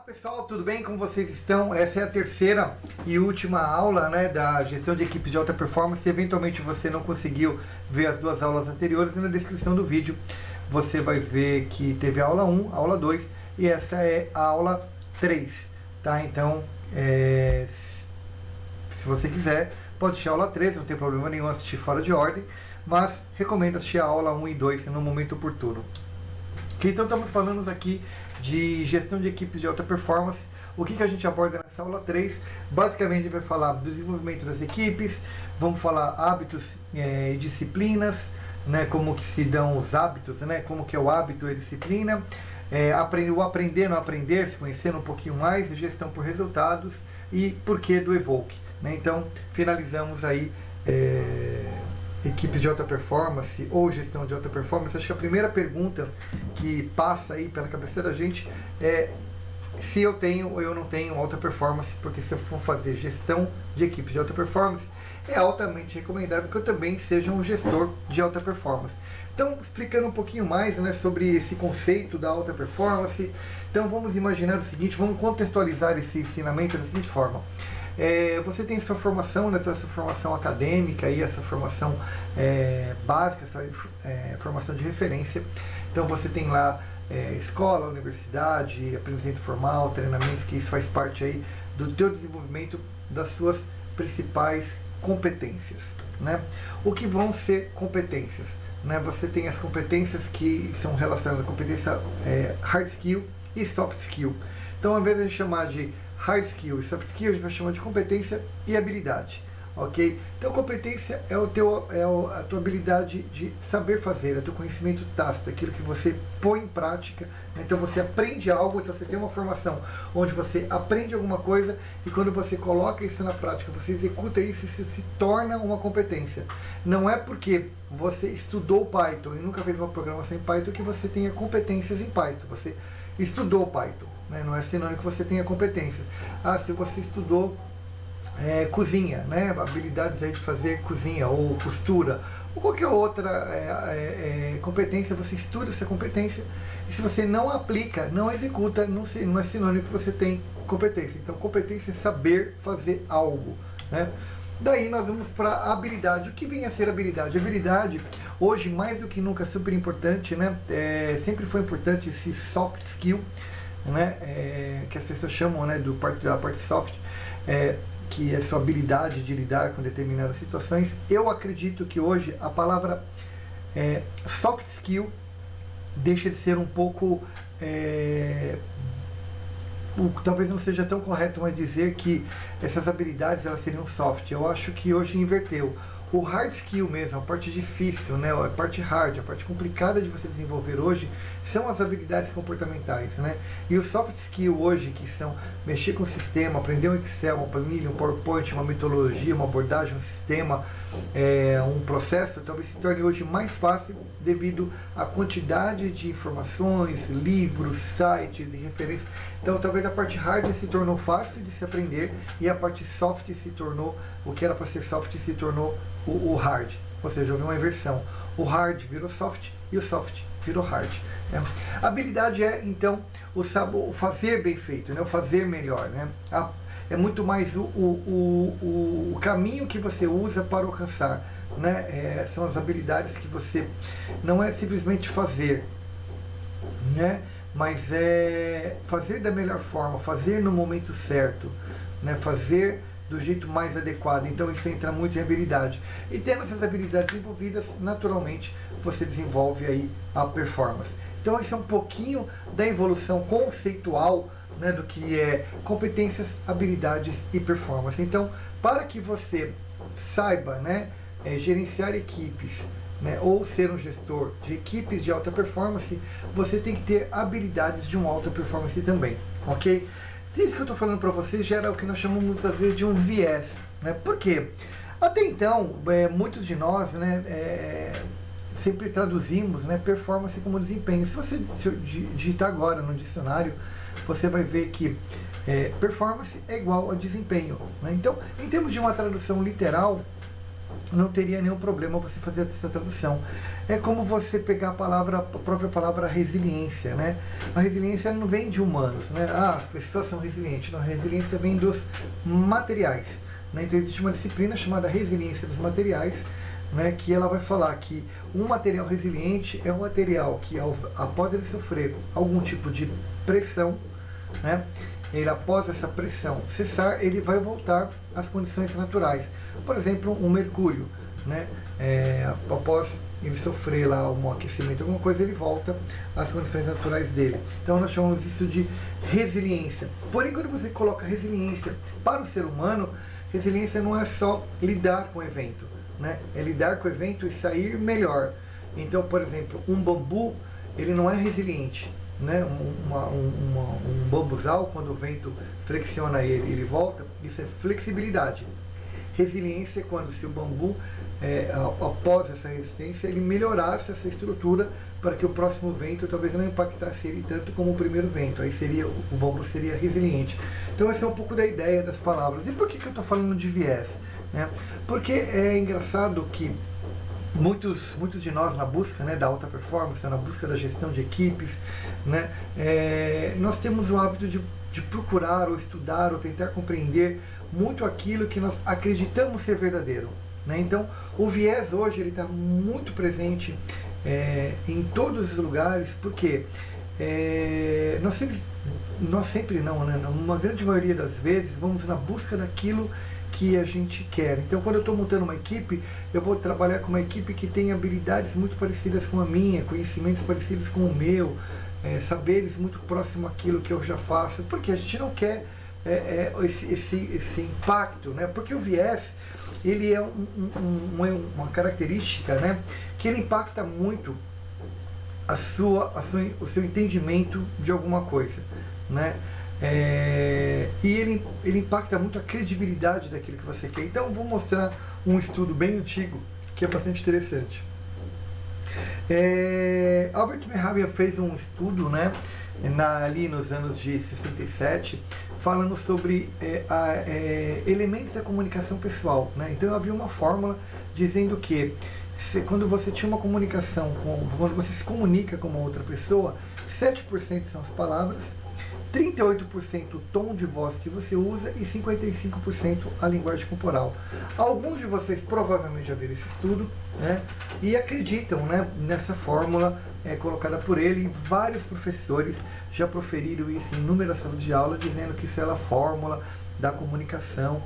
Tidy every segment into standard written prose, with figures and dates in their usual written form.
Pessoal, tudo bem? Como vocês estão? Essa é a terceira e última aula, né, da gestão de equipes de alta performance. Se eventualmente você não conseguiu ver as duas aulas anteriores, na descrição do vídeo você vai ver que teve a aula 1, a aula 2 e essa é a aula 3, tá? Então, se você quiser, pode assistir a aula 3, não tem problema nenhum assistir fora de ordem, mas recomendo assistir a aula 1 e 2 no momento oportuno. Então estamos falando aqui de gestão de equipes de alta performance. O que a gente aborda nessa aula 3? Basicamente a gente vai falar do desenvolvimento das equipes, vamos falar hábitos e disciplinas, né, como que se dão os hábitos, né, como que é o hábito e a disciplina, o aprender, não aprender, se conhecendo um pouquinho mais, gestão por resultados e porquê do Evoke. Né? Então finalizamos aí equipes de alta performance ou gestão de alta performance. Acho que a primeira pergunta que passa aí pela cabeça da gente é se eu tenho ou eu não tenho alta performance, porque se eu for fazer gestão de equipes de alta performance, é altamente recomendável que eu também seja um gestor de alta performance. Então, explicando um pouquinho mais, né, sobre esse conceito da alta performance, então vamos imaginar o seguinte, vamos contextualizar esse ensinamento da seguinte forma. Você tem sua formação, né, sua formação acadêmica e essa formação básica, essa formação de referência. Então você tem lá escola, universidade, aprendizado formal, treinamentos, que isso faz parte aí do teu desenvolvimento das suas principais competências. Né? O que vão ser competências? Né? Você tem as competências que são relacionadas à competência hard skill e soft skill. Então, ao invés de a gente chamar de hard skill e soft skill, a gente vai chamar de competência e habilidade, ok? Então, competência é a tua habilidade de saber fazer, é o teu conhecimento tácito, aquilo que você põe em prática. Né? Então, você aprende algo, então você tem uma formação onde você aprende alguma coisa e quando você coloca isso na prática, você executa isso, isso se torna uma competência. Não é porque você estudou Python e nunca fez uma programação em Python que você tenha competências em Python. Você estudou Python, né? Não é sinônimo que você tenha competência. Se você estudou cozinha, né? Habilidades aí de fazer cozinha ou costura ou qualquer outra competência, você estuda essa competência e se você não aplica, não executa, não é sinônimo que você tem competência. Então, competência é saber fazer algo, né? Daí nós vamos para a habilidade. O que vem a ser habilidade? Habilidade, hoje mais do que nunca, é super importante, né? Sempre foi importante esse soft skill, né? Que as pessoas chamam, né, da parte soft, que é a sua habilidade de lidar com determinadas situações. Eu acredito que hoje a palavra soft skill deixa de ser um pouco... talvez não seja tão correto mais dizer que essas habilidades elas seriam soft. Eu acho que hoje inverteu. O hard skill mesmo, a parte difícil, né, a parte hard, a parte complicada de você desenvolver hoje, são as habilidades comportamentais. Né? E o soft skill hoje, que são mexer com o sistema, aprender um Excel, uma planilha, um PowerPoint, uma metodologia, uma abordagem, um sistema, um processo, talvez se torne hoje mais fácil devido à quantidade de informações, livros, sites e referências. Então talvez a parte hard se tornou fácil de se aprender e a parte soft se tornou, o que era para ser soft se tornou o hard. Ou seja, houve uma inversão. O hard virou soft e o soft virou hard. Né? A habilidade é, então, o fazer bem feito, né? O fazer melhor. Né? É muito mais o caminho que você usa para alcançar. Né? São as habilidades que você não é simplesmente fazer, né? Mas é fazer da melhor forma, fazer no momento certo, né? Fazer do jeito mais adequado. Então isso entra muito em habilidade. E tendo essas habilidades envolvidas, naturalmente você desenvolve aí a performance. Então isso é um pouquinho da evolução conceitual, né, do que é competências, habilidades e performance. Então, para que você saiba, né, gerenciar equipes, né, ou ser um gestor de equipes de alta performance, você tem que ter habilidades de uma alta performance também, ok? Isso que eu estou falando para vocês gera o que nós chamamos muitas vezes de um viés. Né? Por quê? Até então, muitos de nós, né, sempre traduzimos, né, performance como desempenho. Se você digitar agora no dicionário, você vai ver que performance é igual a desempenho. Né? Então, em termos de uma tradução literal, não teria nenhum problema você fazer essa tradução. É como você pegar a própria palavra resiliência, né? A resiliência não vem de humanos, né? As pessoas são resilientes. Não, a resiliência vem dos materiais, né? Então existe uma disciplina chamada resiliência dos materiais, né? Que ela vai falar que um material resiliente é um material que, após ele sofrer algum tipo de pressão, né? Ele, após essa pressão cessar, ele vai voltar às condições naturais. Por exemplo, um mercúrio, né? Após ele sofrer lá um aquecimento, alguma coisa, ele volta às condições naturais dele. Então nós chamamos isso de resiliência. Porém, quando você coloca resiliência para o ser humano, resiliência não é só lidar com o evento, né? É lidar com o evento e sair melhor. Então, por exemplo, um bambu, ele não é resiliente, né? Um bambuzal, quando o vento flexiona ele, ele volta, isso é flexibilidade. Resiliência é quando, se o bambu, após essa resistência, ele melhorasse essa estrutura para que o próximo vento talvez não impactasse ele tanto como o primeiro vento. Aí o bambu seria resiliente. Então essa é um pouco da ideia das palavras. E por que eu estou falando de viés, né? Porque é engraçado que muitos de nós, na busca, né, da alta performance, na busca da gestão de equipes, né, nós temos o hábito de procurar ou estudar ou tentar compreender muito aquilo que nós acreditamos ser verdadeiro, né? Então o viés hoje ele está muito presente em todos os lugares, porque nós sempre não, né? Uma grande maioria das vezes vamos na busca daquilo que a gente quer. Então, quando eu estou montando uma equipe, eu vou trabalhar com uma equipe que tem habilidades muito parecidas com a minha, conhecimentos parecidos com o meu, saberes muito próximo àquilo que eu já faço, porque a gente não quer esse impacto, né? Porque o viés, ele é uma característica, né, que ele impacta muito o seu entendimento de alguma coisa, né? E ele impacta muito a credibilidade daquilo que você quer. Então, eu vou mostrar um estudo bem antigo que é bastante interessante. Albert Mehrabian fez um estudo, né, ali nos anos de 67, falando sobre elementos da comunicação pessoal, né? Então havia uma fórmula dizendo que quando você tinha uma comunicação, quando você se comunica com uma outra pessoa, 7% são as palavras, 38% o tom de voz que você usa e 55% a linguagem corporal. Alguns de vocês provavelmente já viram esse estudo, né, e acreditam, né, nessa fórmula colocada por ele. E vários professores já proferiram isso em inúmeras salas de aula, dizendo que isso é a fórmula da comunicação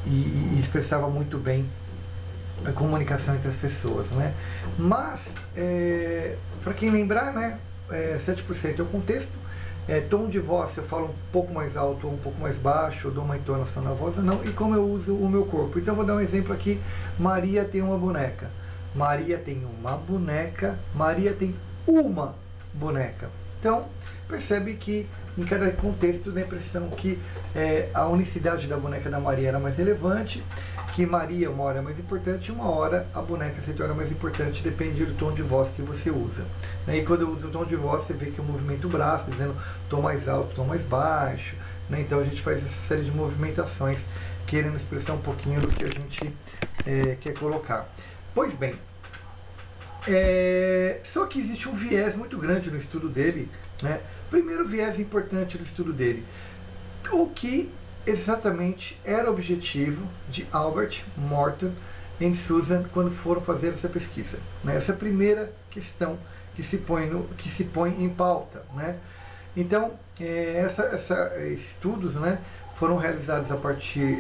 e expressava muito bem a comunicação entre as pessoas, né? Mas, para quem lembrar, né, 7% é o contexto, tom de voz, eu falo um pouco mais alto ou um pouco mais baixo, eu dou uma entonação na voz ou não, e como eu uso o meu corpo. Então eu vou dar um exemplo aqui. Maria tem uma boneca. Maria tem uma boneca. Maria tem uma boneca. Então, percebe que em cada contexto dá a impressão que a unicidade da boneca da Maria era mais relevante, que Maria uma hora é mais importante e uma hora a boneca se torna mais importante, depende do tom de voz que você usa. E quando eu uso o tom de voz, você vê que eu movimento o braço, dizendo tom mais alto, tom mais baixo, né? Então a gente faz essa série de movimentações, querendo expressar um pouquinho do que a gente quer colocar. Pois bem, só que existe um viés muito grande no estudo dele, né? Primeiro viés importante no estudo dele, o que exatamente era o objetivo de Albert, Morton e Susan quando foram fazer essa pesquisa, né? Essa é a primeira questão que se põe em pauta, né? Então, esses estudos, né, foram realizados a partir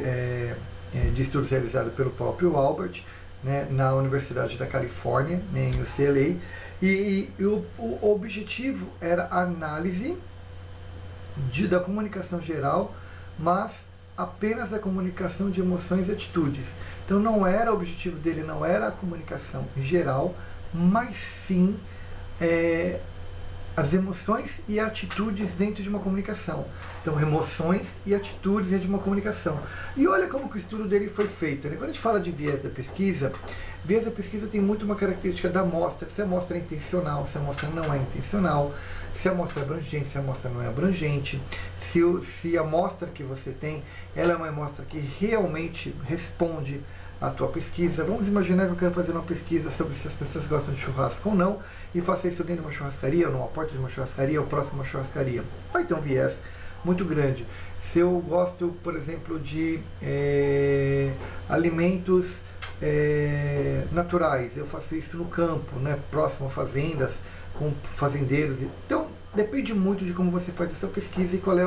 de estudos realizados pelo próprio Albert, né, na Universidade da Califórnia, né, em UCLA, e o objetivo era a análise da comunicação geral, mas apenas a comunicação de emoções e atitudes. Então não era o objetivo dele, não era a comunicação em geral, mas sim as emoções e atitudes dentro de uma comunicação. Então, emoções e atitudes dentro de uma comunicação. E olha como que o estudo dele foi feito, né? Quando a gente fala de viés da pesquisa tem muito uma característica da amostra. Se a amostra é intencional, se a amostra não é intencional, se a amostra é abrangente, se a amostra não é abrangente, se a amostra que você tem, ela é uma amostra que realmente responde à tua pesquisa. Vamos imaginar que eu quero fazer uma pesquisa sobre se as pessoas gostam de churrasco ou não, e faço isso dentro de uma churrascaria, ou numa porta de uma churrascaria, ou próximo a uma churrascaria. Vai ter um viés muito grande. Se eu gosto, por exemplo, de alimentos naturais, eu faço isso no campo, né, próximo a fazendas, com fazendeiros. Então, depende muito de como você faz a sua pesquisa e qual é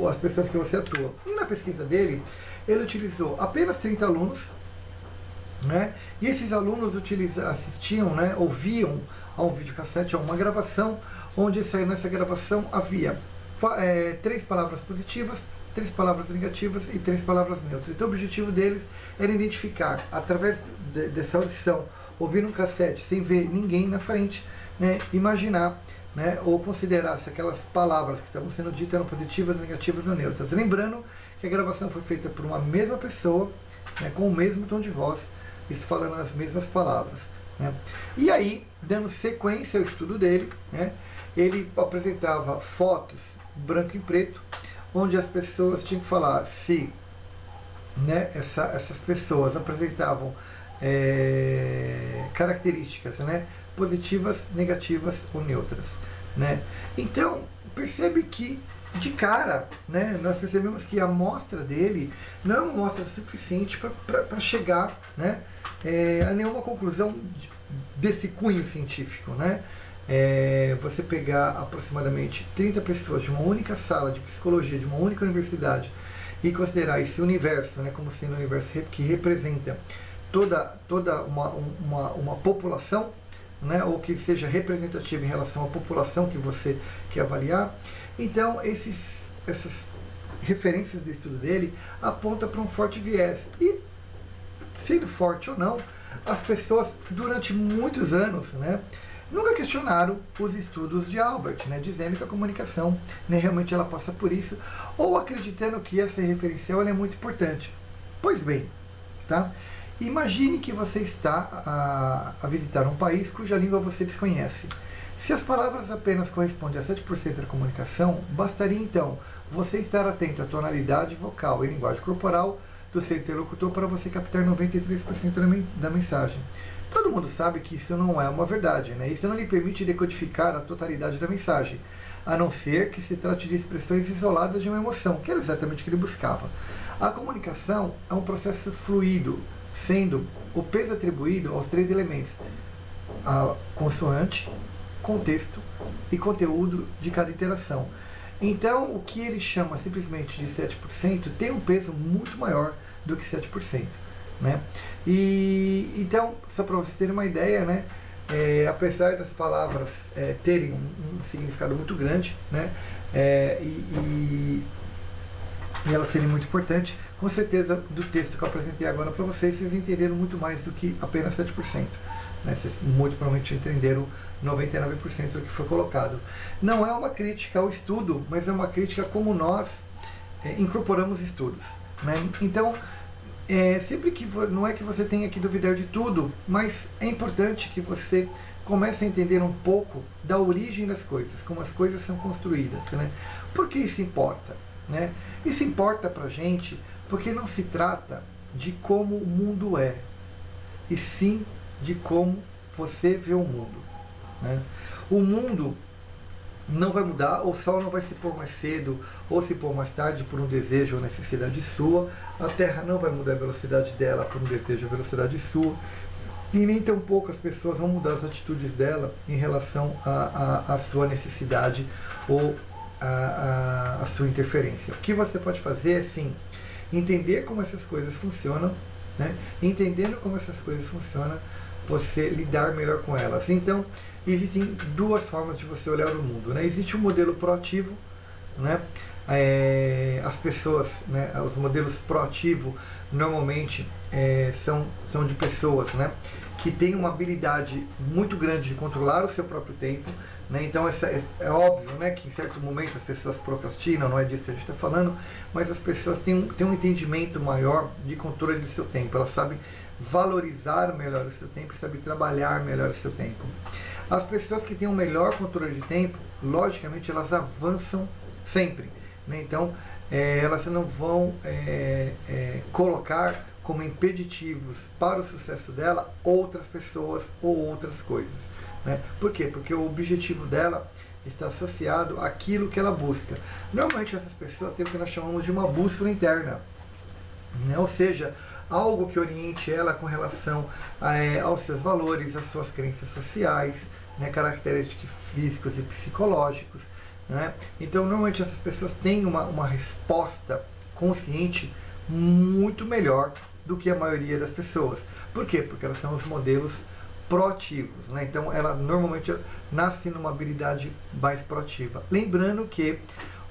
as pessoas que você atua. E na pesquisa dele, ele utilizou apenas 30 alunos, né, e esses alunos assistiam, né, ouviam a um videocassete, a uma gravação, onde nessa gravação havia 3 palavras positivas, 3 palavras negativas e 3 palavras neutras. Então o objetivo deles era identificar, através dessa audição, ouvindo um cassete sem ver ninguém na frente, né, imaginar, né, ou considerar se aquelas palavras que estavam sendo ditas eram positivas, negativas ou neutras. Lembrando que a gravação foi feita por uma mesma pessoa, né, com o mesmo tom de voz, isso falando as mesmas palavras, né. E aí, dando sequência ao estudo dele, né, ele apresentava fotos branco e preto, onde as pessoas tinham que falar se, né, essas pessoas apresentavam características, né, positivas, negativas ou neutras, né. Então, percebe que de cara, né, nós percebemos que a amostra dele não é uma amostra suficiente para chegar, né, a nenhuma conclusão desse cunho científico, né. Você pegar aproximadamente 30 pessoas de uma única sala de psicologia, de uma única universidade, e considerar esse universo, né, como sendo um universo que representa toda uma população, né, ou que seja representativo em relação à população que você quer avaliar. Então, essas referências do estudo dele apontam para um forte viés. E, sendo forte ou não, as pessoas, durante muitos anos, né, nunca questionaram os estudos de Albert, né, dizendo que a comunicação, né, realmente ela passa por isso, ou acreditando que essa referencial ela é muito importante. Pois bem, tá? Imagine que você está a visitar um país cuja língua você desconhece. Se as palavras apenas correspondem a 7% da comunicação, bastaria então você estar atento à tonalidade vocal e linguagem corporal do seu interlocutor para você captar 93% da mensagem. Todo mundo sabe que isso não é uma verdade, né? Isso não lhe permite decodificar a totalidade da mensagem, a não ser que se trate de expressões isoladas de uma emoção, que era exatamente o que ele buscava. A comunicação é um processo fluido, sendo o peso atribuído aos 3 elementos: a consoante, contexto e conteúdo de cada interação. Então, o que ele chama simplesmente de 7% tem um peso muito maior do que 7%. Né? E então, só para vocês terem uma ideia, né, apesar das palavras terem um significado muito grande, né, e elas serem muito importantes, com certeza do texto que eu apresentei agora para vocês entenderam muito mais do que apenas 7%. Né? Vocês muito provavelmente entenderam 99% do que foi colocado. Não é uma crítica ao estudo, mas é uma crítica a como nós incorporamos estudos. Né? Então, sempre que não é que você tenha que duvidar de tudo, mas é importante que você comece a entender um pouco da origem das coisas, como as coisas são construídas, né? Por que isso importa, né? Isso importa pra gente porque não se trata de como o mundo é, e sim de como você vê o mundo, né? O mundo não vai mudar, o sol não vai se pôr mais cedo ou se pôr mais tarde por um desejo ou necessidade sua, a Terra não vai mudar a velocidade dela por um desejo ou velocidade sua, e nem tampouco as pessoas vão mudar as atitudes dela em relação à sua necessidade ou à sua interferência. O que você pode fazer é sim entender como essas coisas funcionam, né? Entendendo como essas coisas funcionam, você lidar melhor com elas. Então, existem 2 formas de você olhar o mundo, né? Existe um modelo proativo, né? As pessoas, né, os modelos proativos normalmente são de pessoas, né, que têm uma habilidade muito grande de controlar o seu próprio tempo, né? Então é óbvio, né, que em certo momento as pessoas procrastinam, não é disso que a gente está falando, mas as pessoas têm um entendimento maior de controle do seu tempo, elas sabem valorizar melhor o seu tempo, sabem trabalhar melhor o seu tempo. As pessoas que têm um melhor controle de tempo, logicamente elas avançam sempre, né? Então elas não vão colocar como impeditivos para o sucesso dela outras pessoas ou outras coisas, né? Por quê? Porque o objetivo dela está associado àquilo que ela busca. Normalmente essas pessoas têm o que nós chamamos de uma bússola interna, né? Ou seja, algo que oriente ela com relação aos seus valores, às suas crenças sociais, né? Características físicos e psicológicos, né? Então normalmente essas pessoas têm uma resposta consciente muito melhor do que a maioria das pessoas. Por quê? Porque elas são os modelos proativos, né? Então ela normalmente nasce numa habilidade mais proativa. Lembrando que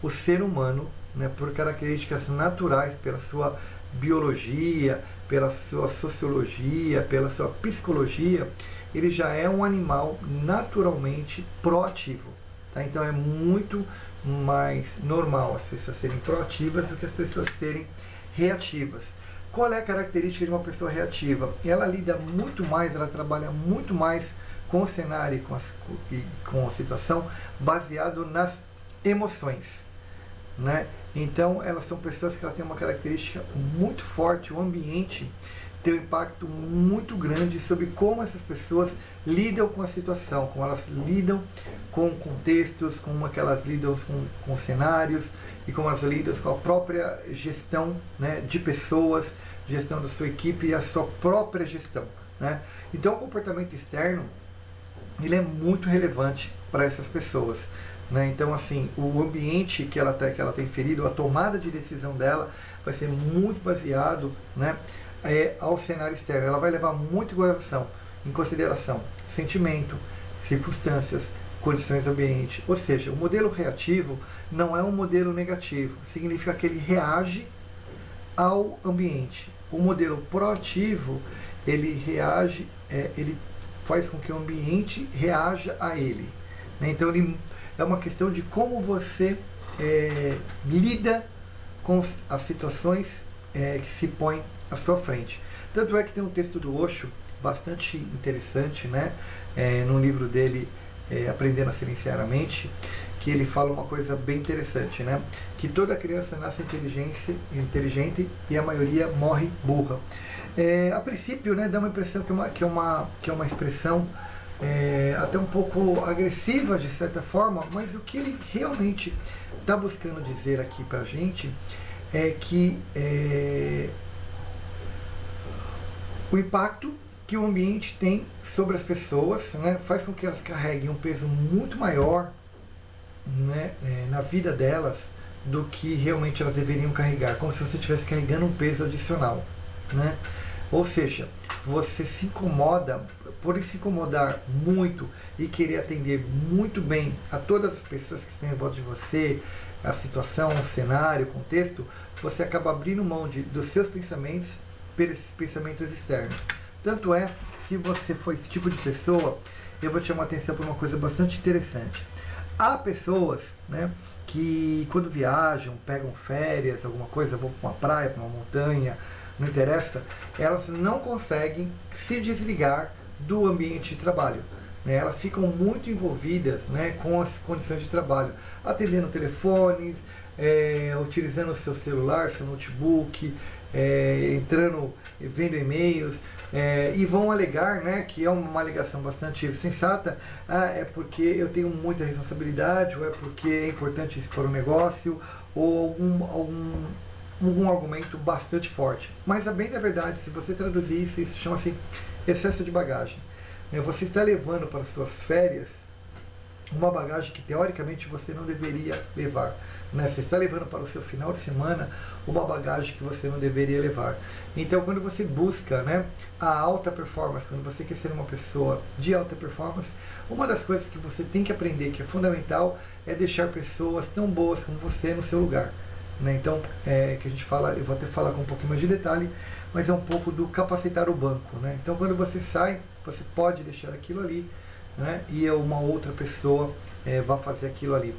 o ser humano, né, por características naturais, pela sua biologia, pela sua sociologia, pela sua psicologia, ele já é um animal naturalmente proativo, tá? Então é muito mais normal as pessoas serem proativas do que as pessoas serem reativas. Qual é a característica de uma pessoa reativa? Ela lida muito mais, ela trabalha muito mais com o cenário e com a situação baseado nas emoções, né? Então elas são pessoas que têm uma característica muito forte, o ambiente tem um impacto muito grande sobre como essas pessoas lidam com a situação, como elas lidam com contextos, como que elas lidam com cenários e como elas lidam com a própria gestão, né, de pessoas, gestão da sua equipe e a sua própria gestão, né? Então o comportamento externo ele é muito relevante para essas pessoas, né? Então assim, o ambiente que ela tem ferido, a tomada de decisão dela vai ser muito baseado, né, ao cenário externo. Ela vai levar muito em consideração sentimento, circunstâncias, condições do ambiente. Ou seja, o modelo reativo não é um modelo negativo, significa que ele reage ao ambiente. O modelo proativo, ele reage, ele faz com que o ambiente reaja a ele, né? Então é uma questão de como você lida com as situações que se põem à sua frente. Tanto é que tem um texto do Osho bastante interessante, né? No livro dele, Aprendendo a Silenciar a Mente, que ele fala uma coisa bem interessante, né? Que toda criança nasce inteligente e a maioria morre burra. A princípio, né, dá uma impressão que é uma expressão até um pouco agressiva de certa forma, mas o que ele realmente está buscando dizer aqui para a gente é que o impacto que o ambiente tem sobre as pessoas, né, faz com que elas carreguem um peso muito maior, né, na vida delas do que realmente elas deveriam carregar, como se você estivesse carregando um peso adicional, né? Ou seja, você se incomoda, por se incomodar muito e querer atender muito bem a todas as pessoas que estão em volta de você, a situação, o cenário, o contexto, você acaba abrindo mão dos seus pensamentos pelos pensamentos externos. Tanto é, se você for esse tipo de pessoa, eu vou te chamar a atenção para uma coisa bastante interessante. Há pessoas, né, que quando viajam, pegam férias, alguma coisa, vão para uma praia, para uma montanha, não interessa, elas não conseguem se desligar do ambiente de trabalho, né? Elas ficam muito envolvidas, né, com as condições de trabalho, atendendo telefones, utilizando o seu celular, seu notebook, entrando, vendo e-mails, e vão alegar, né, que é uma alegação bastante sensata, é porque eu tenho muita responsabilidade, ou é porque é importante isso para o negócio, ou algum argumento bastante forte. Mas a bem da verdade, se você traduzir isso chama-se excesso de bagagem. Você está levando para suas férias uma bagagem que teoricamente você não deveria levar, né? Você está levando para o seu final de semana uma bagagem que você não deveria levar. Então, quando você busca, né, a alta performance, quando você quer ser uma pessoa de alta performance, uma das coisas que você tem que aprender, que é fundamental, é deixar pessoas tão boas como você no seu lugar, né? Então, que a gente fala, eu vou até falar com um pouquinho mais de detalhe, mas é um pouco do capacitar o banco, né? Então, quando você sai, você pode deixar aquilo ali, né, e uma outra pessoa vai fazer aquilo ali.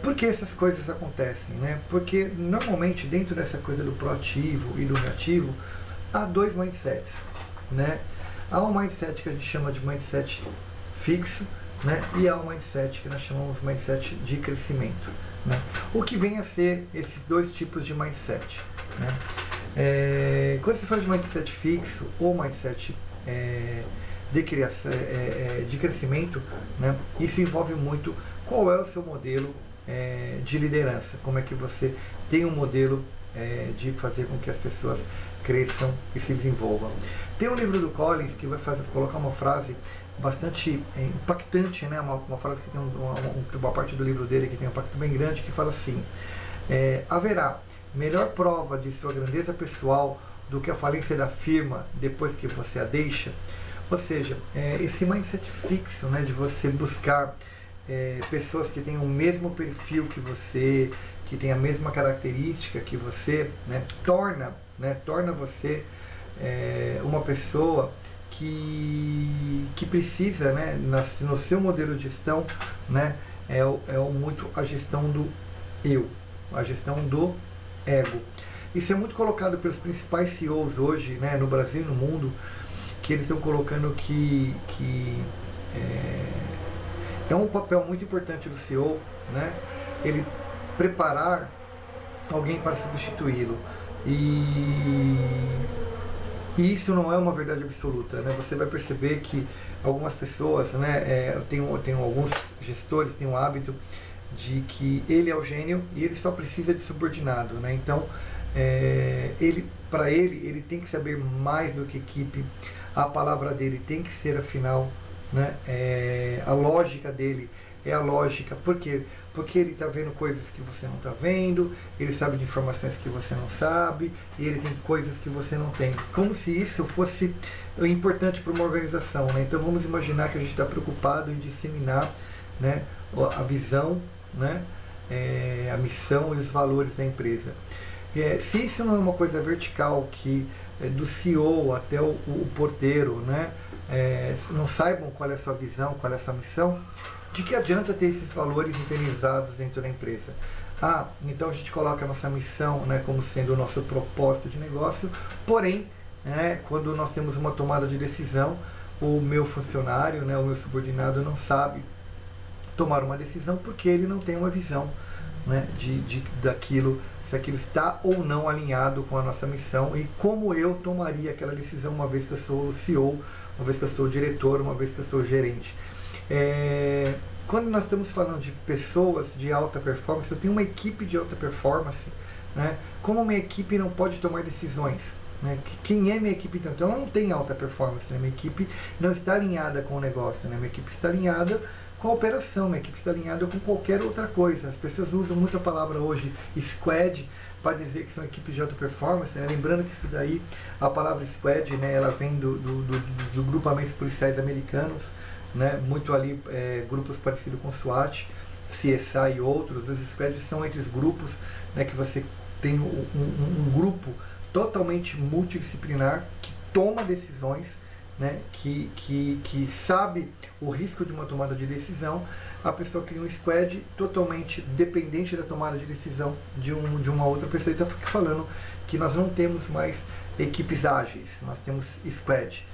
Por que essas coisas acontecem, né? Porque normalmente dentro dessa coisa do proativo e do reativo há dois mindsets, né? Há um mindset que a gente chama de mindset fixo, né? E há o mindset que nós chamamos de mindset de crescimento, né? O que vem a ser esses dois tipos de mindset, né? Quando você fala de mindset fixo ou mindset de criação, de crescimento, né? Isso envolve muito qual é o seu modelo de liderança, como é que você tem um modelo de fazer com que as pessoas cresçam e se desenvolvam. Tem um livro do Collins que vai colocar uma frase bastante impactante, né? Uma frase que tem uma parte do livro dele que tem um impacto bem grande, que fala assim: haverá melhor prova de sua grandeza pessoal do que a falência da firma depois que você a deixa. Ou seja, esse mindset fixo, né, de você buscar pessoas que tenham o mesmo perfil que você, que tem a mesma característica que você, né, torna você uma pessoa que precisa, né, no seu modelo de gestão, né, muito a gestão do eu, a gestão do ego. Isso é muito colocado pelos principais CEOs hoje, né, no Brasil e no mundo, que eles estão colocando que é um papel muito importante do CEO, né, ele preparar alguém para substituí-lo. E isso não é uma verdade absoluta, né? Você vai perceber que algumas pessoas, né, tem alguns gestores têm o hábito de que ele é o gênio e ele só precisa de subordinado, né? Então, ele tem que saber mais do que equipe, a palavra dele tem que ser afinal, né? A lógica dele é a lógica, por quê? Porque ele está vendo coisas que você não está vendo, ele sabe de informações que você não sabe, e ele tem coisas que você não tem. Como se isso fosse importante para uma organização, né? Então vamos imaginar que a gente está preocupado em disseminar, né, a visão, né, a missão e os valores da empresa. Se isso não é uma coisa vertical, que do CEO até o porteiro, né, não saibam qual é a sua visão, qual é a sua missão, de que adianta ter esses valores internalizados dentro da empresa? Então a gente coloca a nossa missão, né, como sendo o nosso propósito de negócio, porém, quando nós temos uma tomada de decisão, o meu funcionário, né, o meu subordinado não sabe tomar uma decisão porque ele não tem uma visão, né, daquilo, se aquilo está ou não alinhado com a nossa missão e como eu tomaria aquela decisão uma vez que eu sou o CEO, uma vez que eu sou o diretor, uma vez que eu sou o gerente. Quando nós estamos falando de pessoas de alta performance, eu tenho uma equipe de alta performance, né? Como minha equipe não pode tomar decisões, né? Quem é minha equipe então? Então ela não tem alta performance, né? Minha equipe não está alinhada com o negócio, né? Minha equipe está alinhada com a operação, minha equipe está alinhada com qualquer outra coisa. As pessoas usam muito a palavra hoje squad para dizer que são equipes de alta performance, né? Lembrando que isso daí, a palavra squad, né, ela vem do grupamentos policiais americanos, né, muito ali, grupos parecidos com SWAT, CSI e outros. Os squads são entre os grupos, né, que você tem um grupo totalmente multidisciplinar que toma decisões, né, que sabe o risco de uma tomada de decisão. A pessoa cria um squad totalmente dependente da tomada de decisão de uma outra pessoa. Então fica falando que nós não temos mais equipes ágeis, nós temos squad.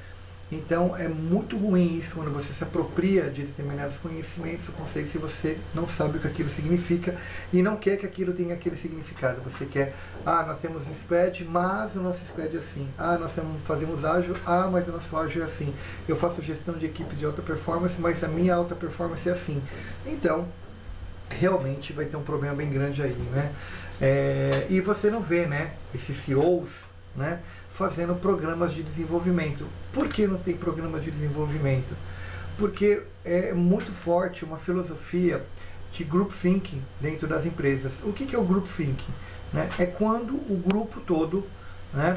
Então é muito ruim isso quando você se apropria de determinados conhecimentos, conceitos, se você não sabe o que aquilo significa e não quer que aquilo tenha aquele significado. Você quer, nós temos squad, mas o nosso squad é assim. Nós fazemos ágil, mas o nosso ágil é assim. Eu faço gestão de equipe de alta performance, mas a minha alta performance é assim. Então, realmente vai ter um problema bem grande aí, né? E você não vê, né, esses CEOs, né, fazendo programas de desenvolvimento. Por que não tem programas de desenvolvimento? Porque é muito forte uma filosofia de group thinking dentro das empresas. O que é o group thinking? Né? É quando o grupo todo, né,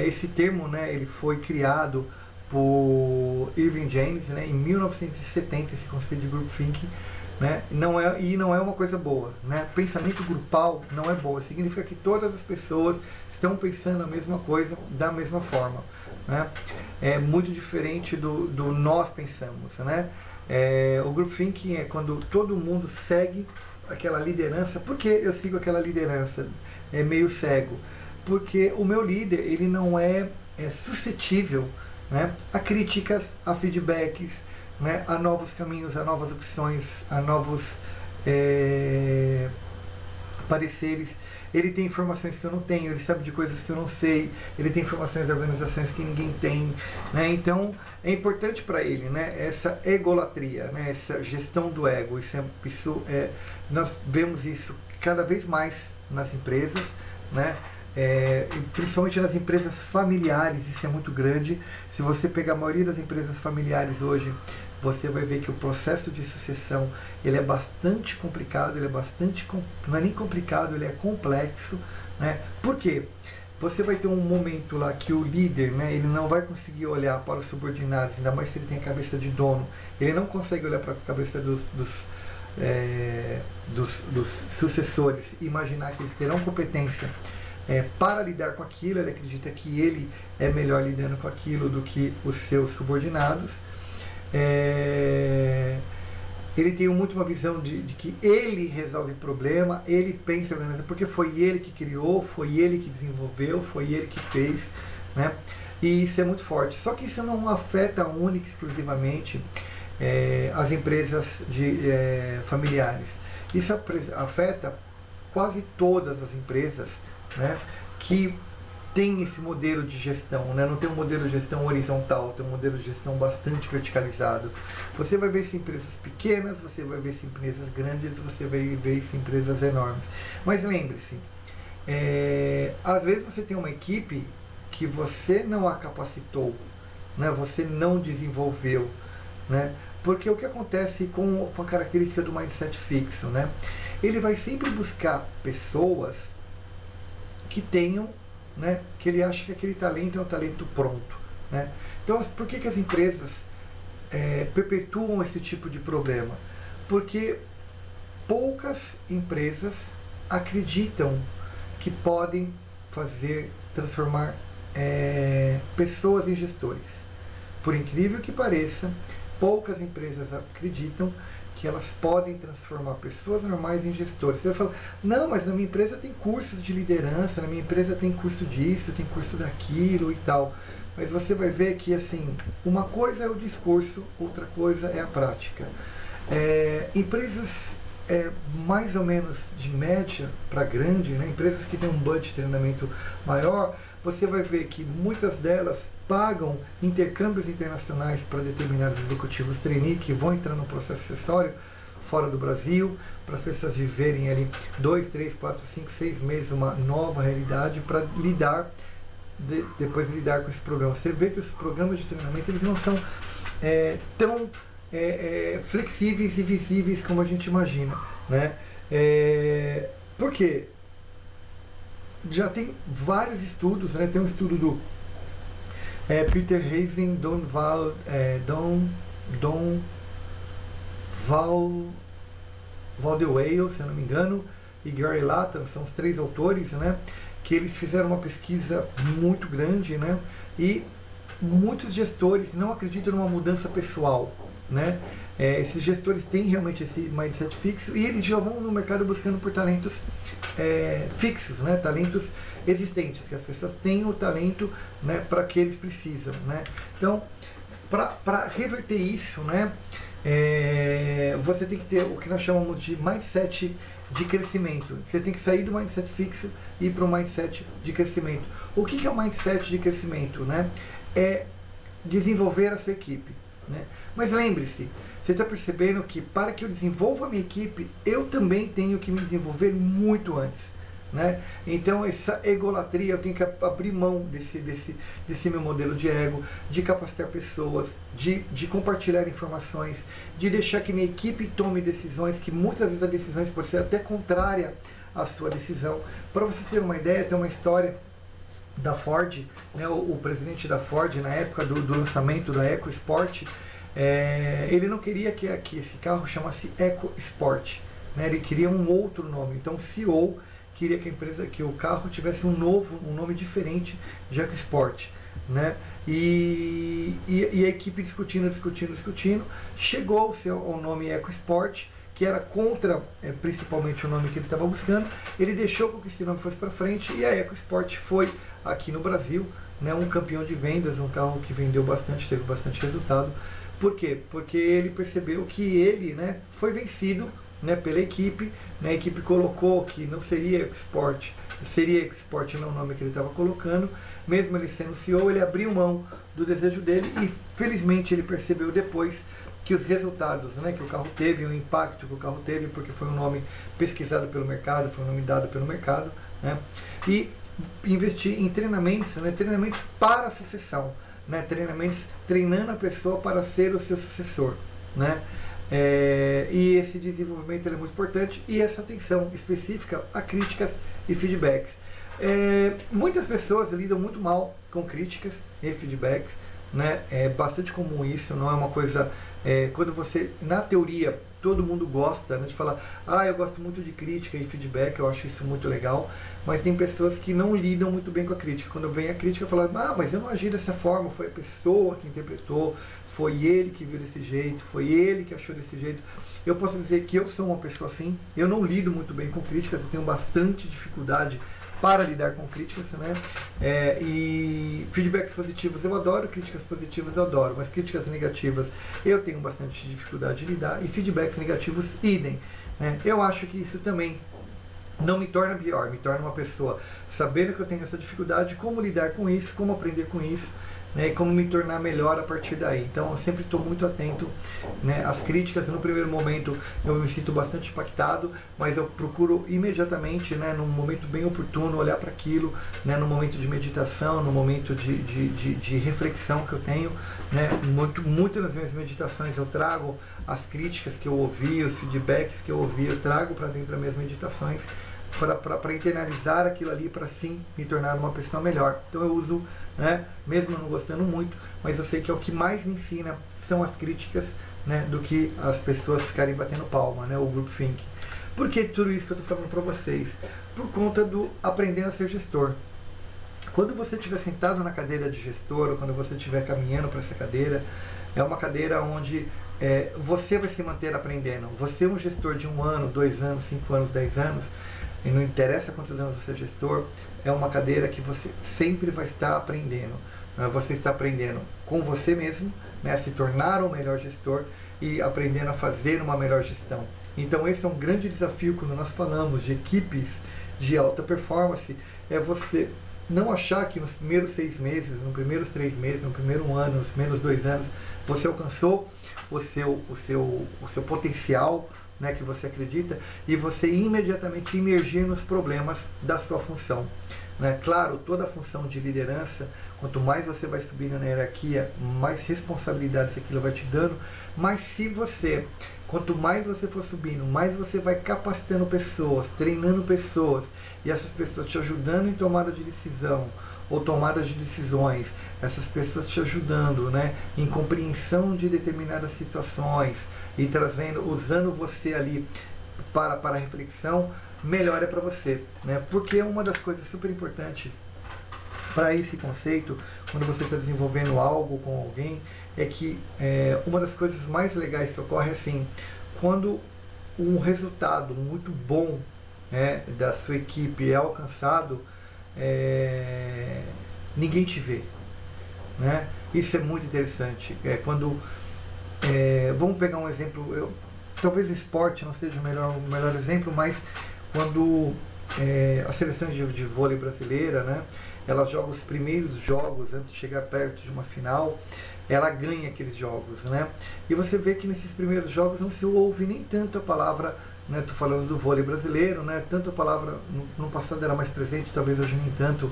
esse termo, né, ele foi criado por Irving James, né, em 1970, esse conceito de group thinking, né, não é uma coisa boa, né? Pensamento grupal não é bom, significa que todas as pessoas estão pensando a mesma coisa da mesma forma, né? É muito diferente do nós pensamos, né? O group thinking é quando todo mundo segue aquela liderança. Por que eu sigo aquela liderança? É meio cego. Porque o meu líder, ele não é suscetível, né, a críticas, a feedbacks, né, a novos caminhos, a novas opções, a novos pareceres. Ele tem informações que eu não tenho, ele sabe de coisas que eu não sei, ele tem informações de organizações que ninguém tem, né? Então é importante para ele, né, essa egolatria, né, essa gestão do ego. Nós vemos isso cada vez mais nas empresas, né? Principalmente nas empresas familiares, isso é muito grande. Se você pegar a maioria das empresas familiares hoje, você vai ver que o processo de sucessão ele é bastante complicado, não é nem complicado, ele é complexo, né? Por quê? Você vai ter um momento lá que o líder, né, ele não vai conseguir olhar para os subordinados, ainda mais se ele tem a cabeça de dono, ele não consegue olhar para a cabeça dos sucessores e imaginar que eles terão competência para lidar com aquilo. Ele acredita que ele é melhor lidando com aquilo do que os seus subordinados. Ele tem muito uma visão de que ele resolve o problema, ele pensa, porque foi ele que criou, foi ele que desenvolveu, foi ele que fez, né? E isso é muito forte. Só que isso não afeta única e exclusivamente as empresas familiares. Isso afeta quase todas as empresas, né, que tem esse modelo de gestão, né? Não tem um modelo de gestão horizontal, tem um modelo de gestão bastante verticalizado. Você vai ver isso em empresas pequenas, você vai ver isso em empresas grandes, você vai ver isso em empresas enormes. Mas lembre-se, às vezes você tem uma equipe que você não a capacitou, né? Você não desenvolveu, né? Porque o que acontece com a característica do mindset fixo, né? Ele vai sempre buscar pessoas que tenham, né, que ele acha que aquele talento é um talento pronto, né? Então, por que as empresas perpetuam esse tipo de problema? Porque poucas empresas acreditam que podem transformar pessoas em gestores. Por incrível que pareça, poucas empresas acreditam que elas podem transformar pessoas normais em gestores. Você vai falar, não, mas na minha empresa tem cursos de liderança, na minha empresa tem curso disso, tem curso daquilo e tal. Mas você vai ver que, assim, uma coisa é o discurso, outra coisa é a prática. Empresas mais ou menos de média para grande, né, empresas que têm um budget de treinamento maior, você vai ver que muitas delas pagam intercâmbios internacionais para determinados executivos trainee que vão entrar no processo sucessório fora do Brasil, para as pessoas viverem ali 2, 3, 4, 5, 6 meses uma nova realidade para depois lidar com esse problema. Você vê que os programas de treinamento eles não são tão flexíveis e visíveis como a gente imagina, né? Por quê? Já tem vários estudos, né? Tem um estudo do Peter Hazing, Don Valdewale, se eu não me engano, e Gary Latham, são os 3 autores, né? Que eles fizeram uma pesquisa muito grande, né? E muitos gestores não acreditam numa mudança pessoal, né? Esses gestores têm realmente esse mindset fixo e eles já vão no mercado buscando por talentos fixos, né? Talentos existentes, que as pessoas têm o talento, né, para que eles precisam, né? Então, para reverter isso, né, você tem que ter o que nós chamamos de mindset de crescimento. Você tem que sair do mindset fixo e ir para o mindset de crescimento. O que é o mindset de crescimento, né? É desenvolver a sua equipe, né? Mas lembre-se, você está percebendo que para que eu desenvolva a minha equipe, eu também tenho que me desenvolver muito antes, né? Então essa egolatria, eu tenho que abrir mão desse meu modelo de ego, de capacitar pessoas, de compartilhar informações, de deixar que minha equipe tome decisões, que muitas vezes as decisões podem ser até contrária à sua decisão. Para você ter uma ideia, tem uma história da Ford, né? O presidente da Ford, na época do lançamento da EcoSport, ele não queria que esse carro chamasse EcoSport, né? Ele queria um outro nome. Então o CEO queria que o carro tivesse um nome diferente de EcoSport, né? E a equipe discutindo, chegou ao nome EcoSport, que era contra principalmente o nome que ele estava buscando. Ele deixou com que esse nome fosse para frente e a EcoSport foi aqui no Brasil, né, um campeão de vendas, um carro que vendeu bastante, teve bastante resultado, Por quê? Porque ele percebeu que ele, né, foi vencido, né, pela equipe, né, a equipe colocou que não seria Ecosport, seria Ecosport não o nome que ele estava colocando, mesmo ele sendo CEO, ele abriu mão do desejo dele e felizmente ele percebeu depois que os resultados, né, que o carro teve, o impacto que o carro teve, porque foi um nome pesquisado pelo mercado, foi um nome dado pelo mercado, né, e investir em treinamentos, né, treinamentos para a sucessão, né, treinamentos treinando a pessoa para ser o seu sucessor, né. E esse desenvolvimento é muito importante e essa atenção específica a críticas e feedbacks. Muitas pessoas lidam muito mal com críticas e feedbacks, né? É bastante comum isso, não é uma coisa... quando você, na teoria, todo mundo gosta, né, de falar, eu gosto muito de crítica e feedback, eu acho isso muito legal, mas tem pessoas que não lidam muito bem com a crítica. Quando vem a crítica, falam, mas eu não agi dessa forma, foi a pessoa que interpretou, foi ele que viu desse jeito, foi ele que achou desse jeito. Eu posso dizer que eu sou uma pessoa assim, eu não lido muito bem com críticas, eu tenho bastante dificuldade para lidar com críticas, né? E feedbacks positivos eu adoro, críticas positivas eu adoro, mas críticas negativas eu tenho bastante dificuldade de lidar, e feedbacks negativos idem, né? Eu acho que isso também não me torna pior, me torna uma pessoa sabendo que eu tenho essa dificuldade, como lidar com isso, como aprender com isso, né, e como me tornar melhor a partir daí. Então eu sempre estou muito atento, né, às críticas. No primeiro momento eu me sinto bastante impactado, mas eu procuro imediatamente, né, num momento bem oportuno, olhar para aquilo, né, no momento de meditação, no momento de reflexão que eu tenho, né, muito nas minhas meditações eu trago as críticas que eu ouvi, os feedbacks que eu ouvi, eu trago para dentro das minhas meditações, para internalizar aquilo ali, para sim me tornar uma pessoa melhor. Então eu uso, né, mesmo não gostando muito, mas eu sei que é o que mais me ensina são as críticas, né, do que as pessoas ficarem batendo palma, né, o group think. Por que tudo isso que eu estou falando para vocês? Por conta do aprendendo a ser gestor. Quando você estiver sentado na cadeira de gestor, ou quando você estiver caminhando para essa cadeira, é uma cadeira onde você vai se manter aprendendo. Você é um gestor de 1 ano, 2 anos, 5 anos, 10 anos, e não interessa quantos anos você é gestor, é uma cadeira que você sempre vai estar aprendendo. Você está aprendendo com você mesmo, né, a se tornar um melhor gestor e aprendendo a fazer uma melhor gestão. Então esse é um grande desafio quando nós falamos de equipes de alta performance, é você não achar que nos primeiros 6 meses, nos primeiros 3 meses, no primeiro ano, nos primeiros 2 anos, você alcançou o seu potencial, né, que você acredita, e você imediatamente imergir nos problemas da sua função. Né? Claro, toda a função de liderança, quanto mais você vai subindo na hierarquia, mais responsabilidade aquilo vai te dando, mas quanto mais você for subindo, mais você vai capacitando pessoas, treinando pessoas, e essas pessoas te ajudando em tomada de decisão, ou tomada de decisões, essas pessoas te ajudando, né, em compreensão de determinadas situações, e usando você ali para a reflexão, melhor é para você, né? Porque uma das coisas super importantes para esse conceito, quando você está desenvolvendo algo com alguém, é que uma das coisas mais legais que ocorre é assim, quando um resultado muito bom, né, da sua equipe é alcançado, ninguém te vê, né? Isso é muito interessante. Vamos pegar um exemplo, talvez esporte não seja o melhor exemplo, mas quando a seleção de vôlei brasileira, né, ela joga os primeiros jogos antes de chegar perto de uma final, ela ganha aqueles jogos, né? E você vê que nesses primeiros jogos não se ouve nem tanto a palavra, né, tô falando do vôlei brasileiro, né, tanto a palavra, no passado era mais presente, talvez hoje nem tanto,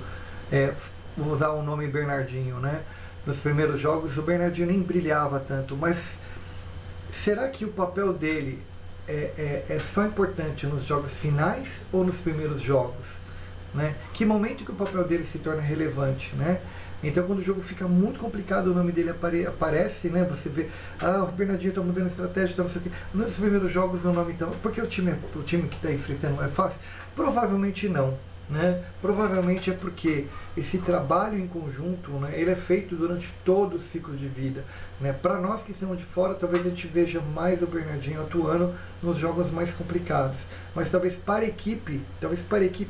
vou usar o nome Bernardinho, né? Nos primeiros jogos o Bernardinho nem brilhava tanto, mas será que o papel dele é só importante nos jogos finais ou nos primeiros jogos? Né? Que momento que o papel dele se torna relevante? Né? Então quando o jogo fica muito complicado, o nome dele aparece, né? Você vê, o Bernardinho está mudando a estratégia, tá não sei o quê. Nos primeiros jogos o nome então, porque o time que está enfrentando é fácil? Provavelmente não. Né? Provavelmente é porque esse trabalho em conjunto, né, ele é feito durante todo o ciclo de vida, né? Para nós que estamos de fora, talvez a gente veja mais o Bernardinho atuando nos jogos mais complicados, mas talvez para a equipe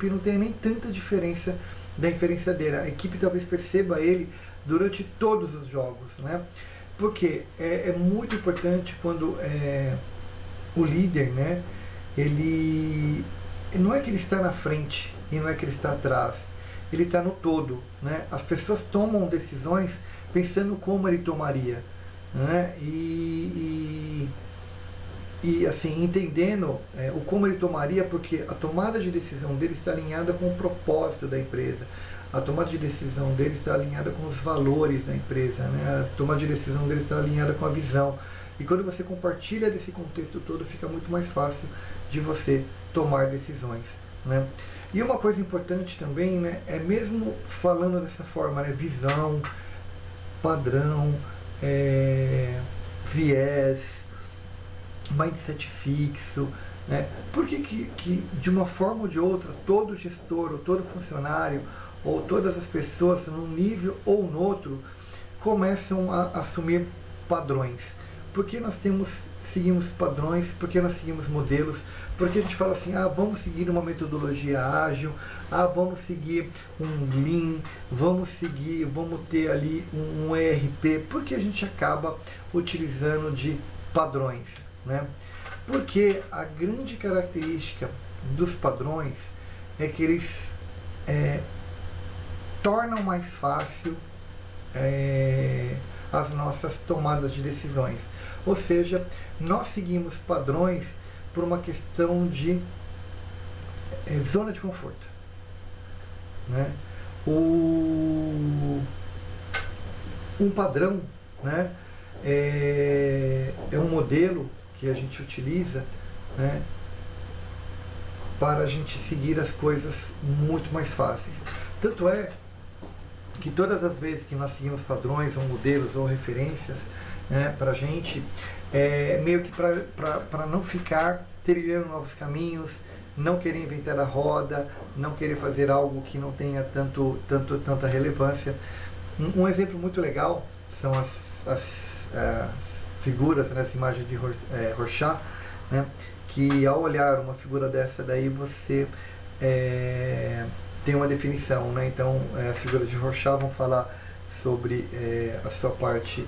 não tenha nem tanta diferença da inferência dele. A equipe talvez perceba ele durante todos os jogos, né? Porque é muito importante quando o líder, né, ele não é que ele está na frente e não é que ele está atrás, ele está no todo, né? As pessoas tomam decisões pensando como ele tomaria, né? E assim, entendendo o como ele tomaria, porque a tomada de decisão dele está alinhada com o propósito da empresa, a tomada de decisão dele está alinhada com os valores da empresa, né? A tomada de decisão dele está alinhada com a visão. E quando você compartilha desse contexto todo, fica muito mais fácil de você tomar decisões, né? E uma coisa importante também, né, é mesmo falando dessa forma, né, visão, padrão, viés, mindset fixo, né? Por que de uma forma ou de outra, todo gestor, ou todo funcionário, ou todas as pessoas, num nível ou no outro, começam a assumir padrões? Porque nós seguimos padrões, porque nós seguimos modelos, porque a gente fala assim, vamos seguir uma metodologia ágil, vamos seguir um Lean, vamos ter ali um ERP, porque a gente acaba utilizando de padrões, né? Porque a grande característica dos padrões é que eles tornam mais fácil as nossas tomadas de decisões. Ou seja, nós seguimos padrões por uma questão de zona de conforto, né? Um padrão, né, é um modelo que a gente utiliza, né, para a gente seguir as coisas muito mais fáceis. Tanto é que todas as vezes que nós seguimos padrões ou modelos ou referências, né, para a gente, meio que para não ficar trilhando novos caminhos, não querer inventar a roda, não querer fazer algo que não tenha tanta relevância. Um exemplo muito legal são as figuras, né, as imagens de Rorschach, né, que ao olhar uma figura dessa daí você tem uma definição, né? Então as figuras de Rorschach vão falar sobre a sua parte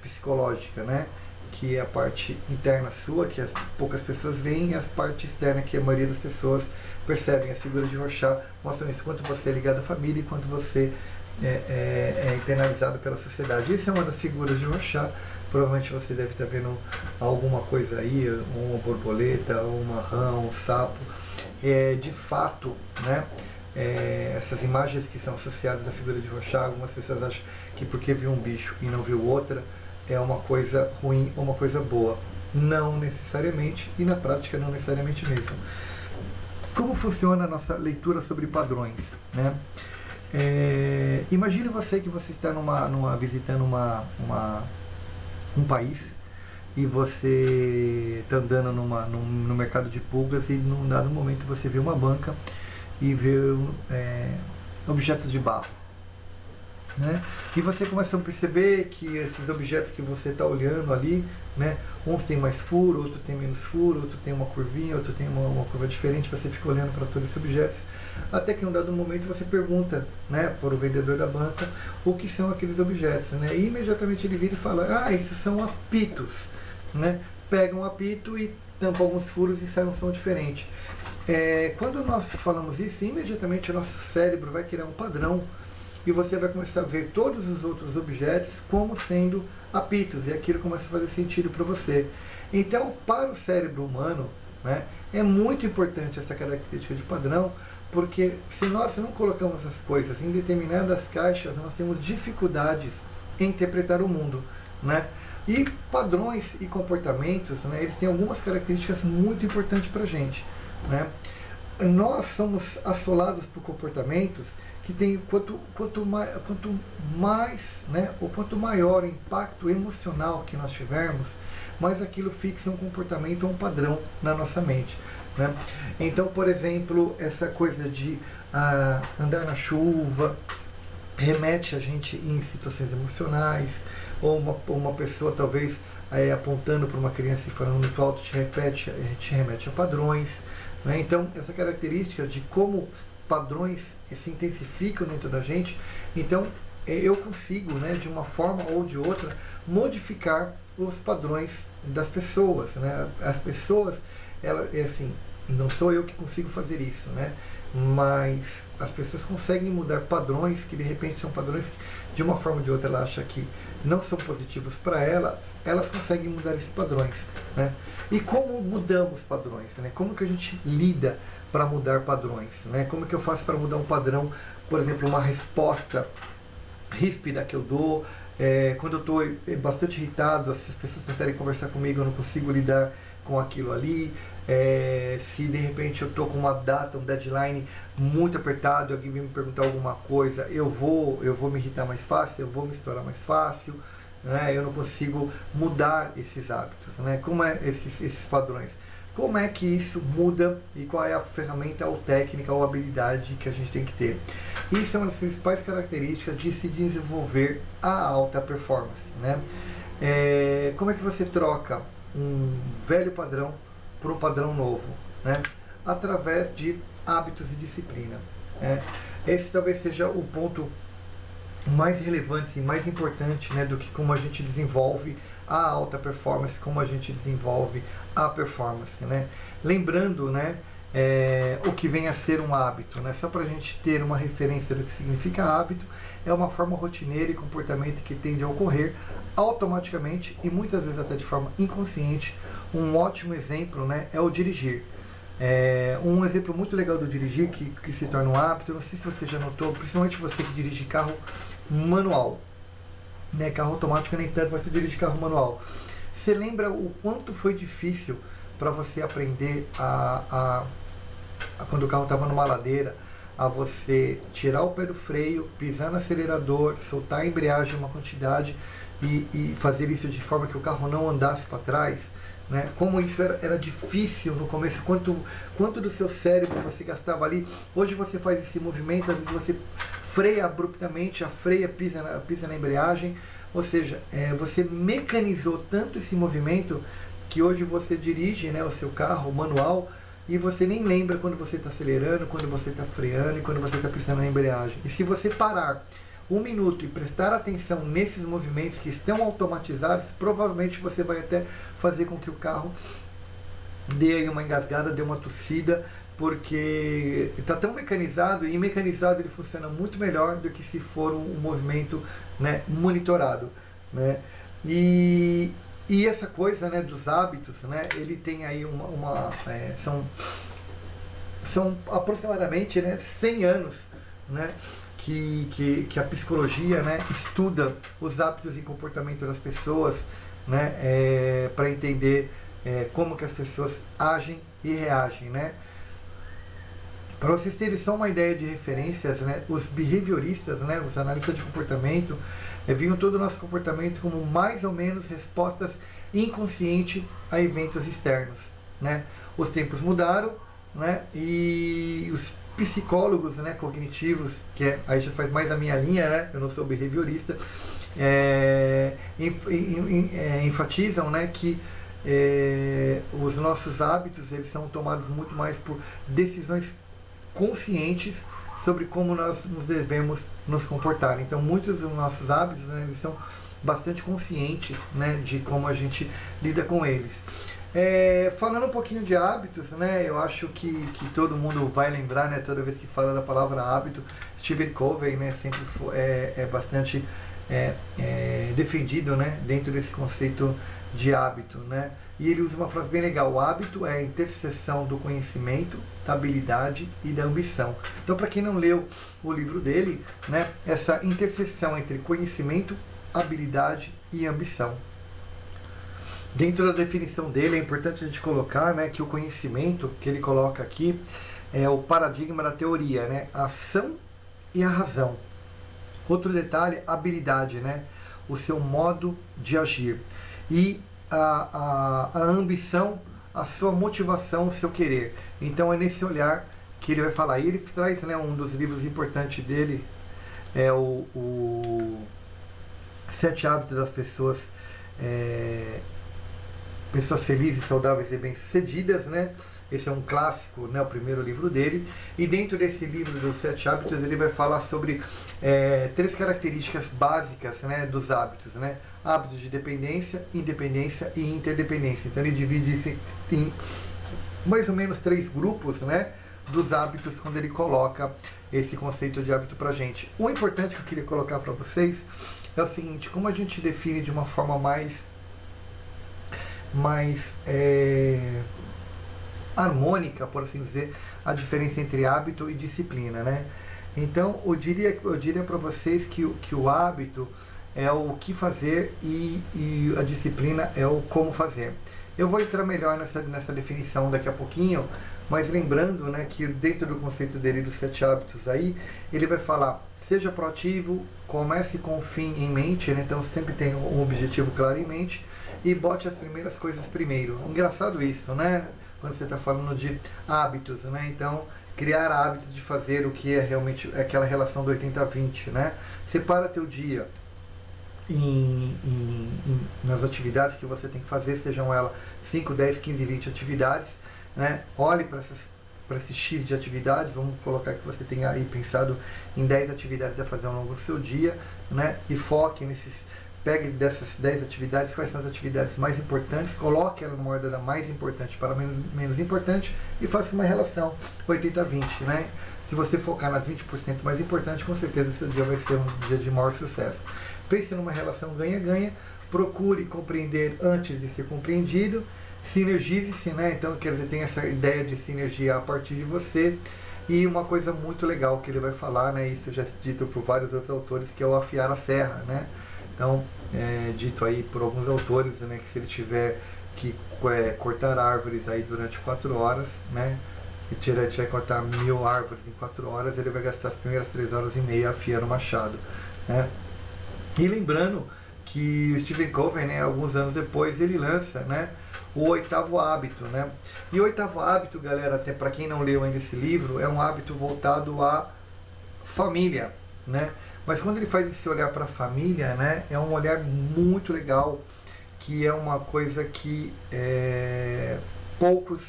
psicológica, né? Que é a parte interna sua, que as poucas pessoas veem, e a parte externa, que a maioria das pessoas percebem. As figuras de Rorschach mostram isso, quanto você é ligado à família e quanto você é internalizado pela sociedade. Isso é uma das figuras de Rorschach. Provavelmente você deve estar vendo alguma coisa aí, uma borboleta, uma rã, um sapo. De fato, né, essas imagens que são associadas à figura de Rorschach, algumas pessoas acham que porque viu um bicho e não viu outra, é uma coisa ruim ou uma coisa boa. Não necessariamente, e na prática não necessariamente mesmo. Como funciona a nossa leitura sobre padrões, né? Imagine você que você está visitando um país e você está andando no mercado de pulgas e num dado momento você vê uma banca e vê objetos de barro, né? E você começa a perceber que esses objetos que você está olhando ali, né, uns têm mais furo, outros têm menos furo, outros têm uma curvinha, outro tem uma curva diferente. Você fica olhando para todos esses objetos, até que em um dado momento você pergunta, né, para o vendedor da banca o que são aqueles objetos, né? E imediatamente ele vira e fala: esses são apitos, né? Pega um apito e tampa alguns furos e sai um som diferente. Quando nós falamos isso, imediatamente o nosso cérebro vai criar um padrão e você vai começar a ver todos os outros objetos como sendo apitos, e aquilo começa a fazer sentido para você. Então, para o cérebro humano, né, é muito importante essa característica de padrão, porque se nós não colocamos as coisas em determinadas caixas, nós temos dificuldades em interpretar o mundo, né? E padrões e comportamentos, né, eles têm algumas características muito importantes para a gente, né? Nós somos assolados por comportamentos que tem quanto mais, né, ou quanto maior o impacto emocional que nós tivermos, mais aquilo fixa um comportamento ou um padrão na nossa mente, né? Então, por exemplo, essa coisa de andar na chuva remete a gente em situações emocionais, ou uma pessoa talvez apontando para uma criança e falando muito alto te remete a padrões, né? Então, essa característica de como padrões se intensificam dentro da gente. Então, eu consigo, né, de uma forma ou de outra, modificar os padrões das pessoas, né? As pessoas, assim, não sou eu que consigo fazer isso, né? Mas as pessoas conseguem mudar padrões que de repente são padrões que, de uma forma ou de outra, ela acha que não são positivos para ela, elas conseguem mudar esses padrões, né? E como mudamos padrões, né? Como que a gente lida para mudar padrões, né? Como que eu faço para mudar um padrão, por exemplo, uma resposta ríspida que eu dou, quando eu estou bastante irritado, se as pessoas tentarem conversar comigo, eu não consigo lidar com aquilo ali, se de repente eu estou com uma data, um deadline muito apertado, alguém vem me perguntar alguma coisa, eu vou me irritar mais fácil, eu vou me estourar mais fácil, né? Eu não consigo mudar esses hábitos, né? Como é esses padrões? Como é que isso muda e qual é a ferramenta ou técnica ou habilidade que a gente tem que ter? Isso é uma das principais características de se desenvolver a alta performance, né? Como é que você troca um velho padrão para um padrão novo, né? Através de hábitos e disciplina, né? Esse talvez seja o ponto mais relevante e mais importante, né, do que como a gente desenvolve a alta performance, como a gente desenvolve a performance, né? Lembrando, né, o que vem a ser um hábito, né? Só para a gente ter uma referência do que significa hábito, é uma forma rotineira e comportamento que tende a ocorrer automaticamente e muitas vezes até de forma inconsciente. Um ótimo exemplo, né, é o dirigir. Um exemplo muito legal do dirigir, que se torna um hábito, não sei se você já notou, principalmente você que dirige carro manual, né? Carro automático nem tanto, mas você dirige carro manual. Você lembra o quanto foi difícil para você aprender quando o carro estava numa ladeira, a você tirar o pé do freio, pisar no acelerador, soltar a embreagem uma quantidade e fazer isso de forma que o carro não andasse para trás, né? Como isso era difícil no começo, quanto do seu cérebro você gastava ali. Hoje você faz esse movimento, às vezes você freia abruptamente, pisa na embreagem, ou seja, você mecanizou tanto esse movimento que hoje você dirige, né, o seu carro manual e você nem lembra quando você está acelerando, quando você está freando e quando você está pisando na embreagem. E se você parar um minuto e prestar atenção nesses movimentos que estão automatizados, provavelmente você vai até fazer com que o carro dê aí uma engasgada, dê uma tossida, porque está tão mecanizado, e mecanizado ele funciona muito melhor do que se for um movimento, né, monitorado, né? E essa coisa, né, dos hábitos, né, ele tem aí são aproximadamente, né, 100 anos, né, que a psicologia, né, estuda os hábitos e comportamento das pessoas, né, para entender como que as pessoas agem e reagem, né? Para vocês terem só uma ideia de referências, né, os behavioristas, né, os analistas de comportamento, viam todo o nosso comportamento como mais ou menos respostas inconscientes a eventos externos, né? Os tempos mudaram, né, e os psicólogos, né, cognitivos, aí já faz mais da minha linha, né, eu não sou behaviorista, enfatizam, né, que os nossos hábitos eles são tomados muito mais por decisões conscientes sobre como nós nos devemos nos comportar. Então muitos dos nossos hábitos, né, eles são bastante conscientes, né, de como a gente lida com eles. Falando um pouquinho de hábitos, né, eu acho que todo mundo vai lembrar, né, toda vez que fala da palavra hábito, Stephen Covey, né, sempre é bastante defendido, né, dentro desse conceito de hábito, né? E ele usa uma frase bem legal: o hábito é a interseção do conhecimento, da habilidade e da ambição. Então, para quem não leu o livro dele, né, essa interseção entre conhecimento, habilidade e ambição. Dentro da definição dele, é importante a gente colocar, né, que o conhecimento que ele coloca aqui é o paradigma da teoria, né, a ação e a razão. Outro detalhe, habilidade, né, o seu modo de agir. E a ambição, a sua motivação, o seu querer. Então é nesse olhar que ele vai falar. E ele traz, né, um dos livros importantes dele, é o 7 Hábitos das Pessoas Pessoas Felizes, Saudáveis e Bem-Sucedidas, né? Esse é um clássico, né? O primeiro livro dele. E dentro desse livro dos 7 hábitos, ele vai falar sobre 3 características básicas, né, dos hábitos, né? Hábitos de dependência, independência e interdependência. Então ele divide isso em mais ou menos 3 grupos, né, dos hábitos, quando ele coloca esse conceito de hábito pra gente. O importante que eu queria colocar para vocês é o seguinte: como a gente define de uma forma mais harmônica, por assim dizer, a diferença entre hábito e disciplina, né? Então, eu diria para vocês que o hábito é o que fazer e a disciplina é o como fazer. Eu vou entrar melhor nessa definição daqui a pouquinho, mas lembrando, né, que dentro do conceito dele dos 7 hábitos aí, ele vai falar: seja proativo, comece com o fim em mente, né? Então sempre tenha um objetivo claro em mente e bote as primeiras coisas primeiro. Engraçado isso, né? Quando você está falando de hábitos, né? Então, criar hábitos de fazer o que é realmente aquela relação do 80-20, né? Separa teu dia nas atividades que você tem que fazer, sejam elas 5, 10, 15, 20 atividades, né? Olhe para esse X de atividades, vamos colocar que você tenha aí pensado em 10 atividades a fazer ao longo do seu dia, né? E foque nesses. Pegue dessas 10 atividades, quais são as atividades mais importantes, coloque ela numa ordem da mais importante para menos importante e faça uma relação 80-20, né? Se você focar nas 20% mais importantes, com certeza seu dia vai ser um dia de maior sucesso. Pense numa relação ganha-ganha, procure compreender antes de ser compreendido, sinergize-se, né? Então, quer dizer, tem essa ideia de sinergia a partir de você. E uma coisa muito legal que ele vai falar, né? Isso já é dito por vários outros autores, que é o afiar a serra, né? Então, dito aí por alguns autores, né, que se ele tiver que cortar árvores aí durante 4 horas, né, e tiver que cortar 1000 árvores em 4 horas, ele vai gastar as primeiras 3 horas e meia afiando o machado, né. E lembrando que o Stephen Covey, né, alguns anos depois, ele lança, né, o 8º hábito, né. E o 8º hábito, galera, até para quem não leu ainda esse livro, é um hábito voltado à família, né. Mas quando ele faz esse olhar para a família, né, é um olhar muito legal, que é uma coisa que poucos...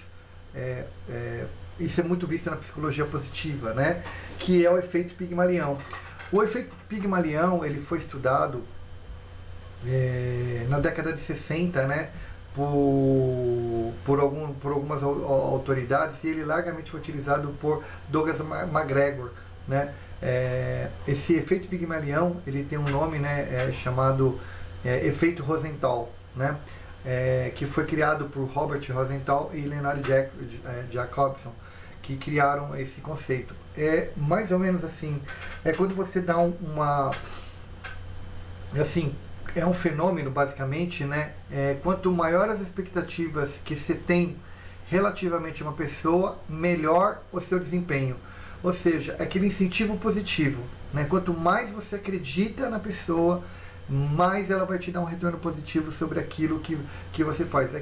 isso é muito visto na psicologia positiva, né, que é o efeito Pigmalião. O efeito Pigmalião, ele foi estudado na década de 60, né, por algumas autoridades, e ele largamente foi utilizado por Douglas McGregor, né. Esse efeito Pigmalião, ele tem um nome, né, chamado efeito Rosenthal, né, que foi criado por Robert Rosenthal e Leonard Jacobson, que criaram esse conceito. É mais ou menos assim, quando você dá assim, é um fenômeno basicamente, né, quanto maior as expectativas que você tem relativamente a uma pessoa, melhor o seu desempenho. Ou seja, é aquele incentivo positivo, né? Quanto mais você acredita na pessoa, mais ela vai te dar um retorno positivo sobre aquilo que você faz. A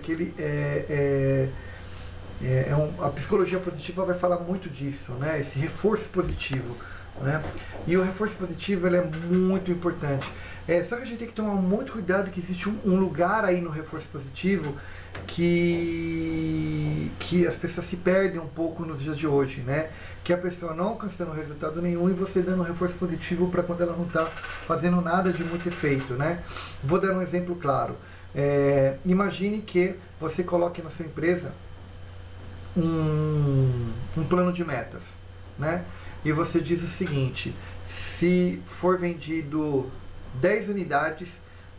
psicologia positiva vai falar muito disso, né? Esse reforço positivo, né? E o reforço positivo, ele é muito importante. Só que a gente tem que tomar muito cuidado, que existe um lugar aí no reforço positivo que as pessoas se perdem um pouco nos dias de hoje, né? Que a pessoa não alcançando resultado nenhum e você dando um reforço positivo para quando ela não está fazendo nada de muito efeito, né? Vou dar um exemplo claro. Imagine que você coloque na sua empresa um plano de metas, né? E você diz o seguinte: se for vendido 10 unidades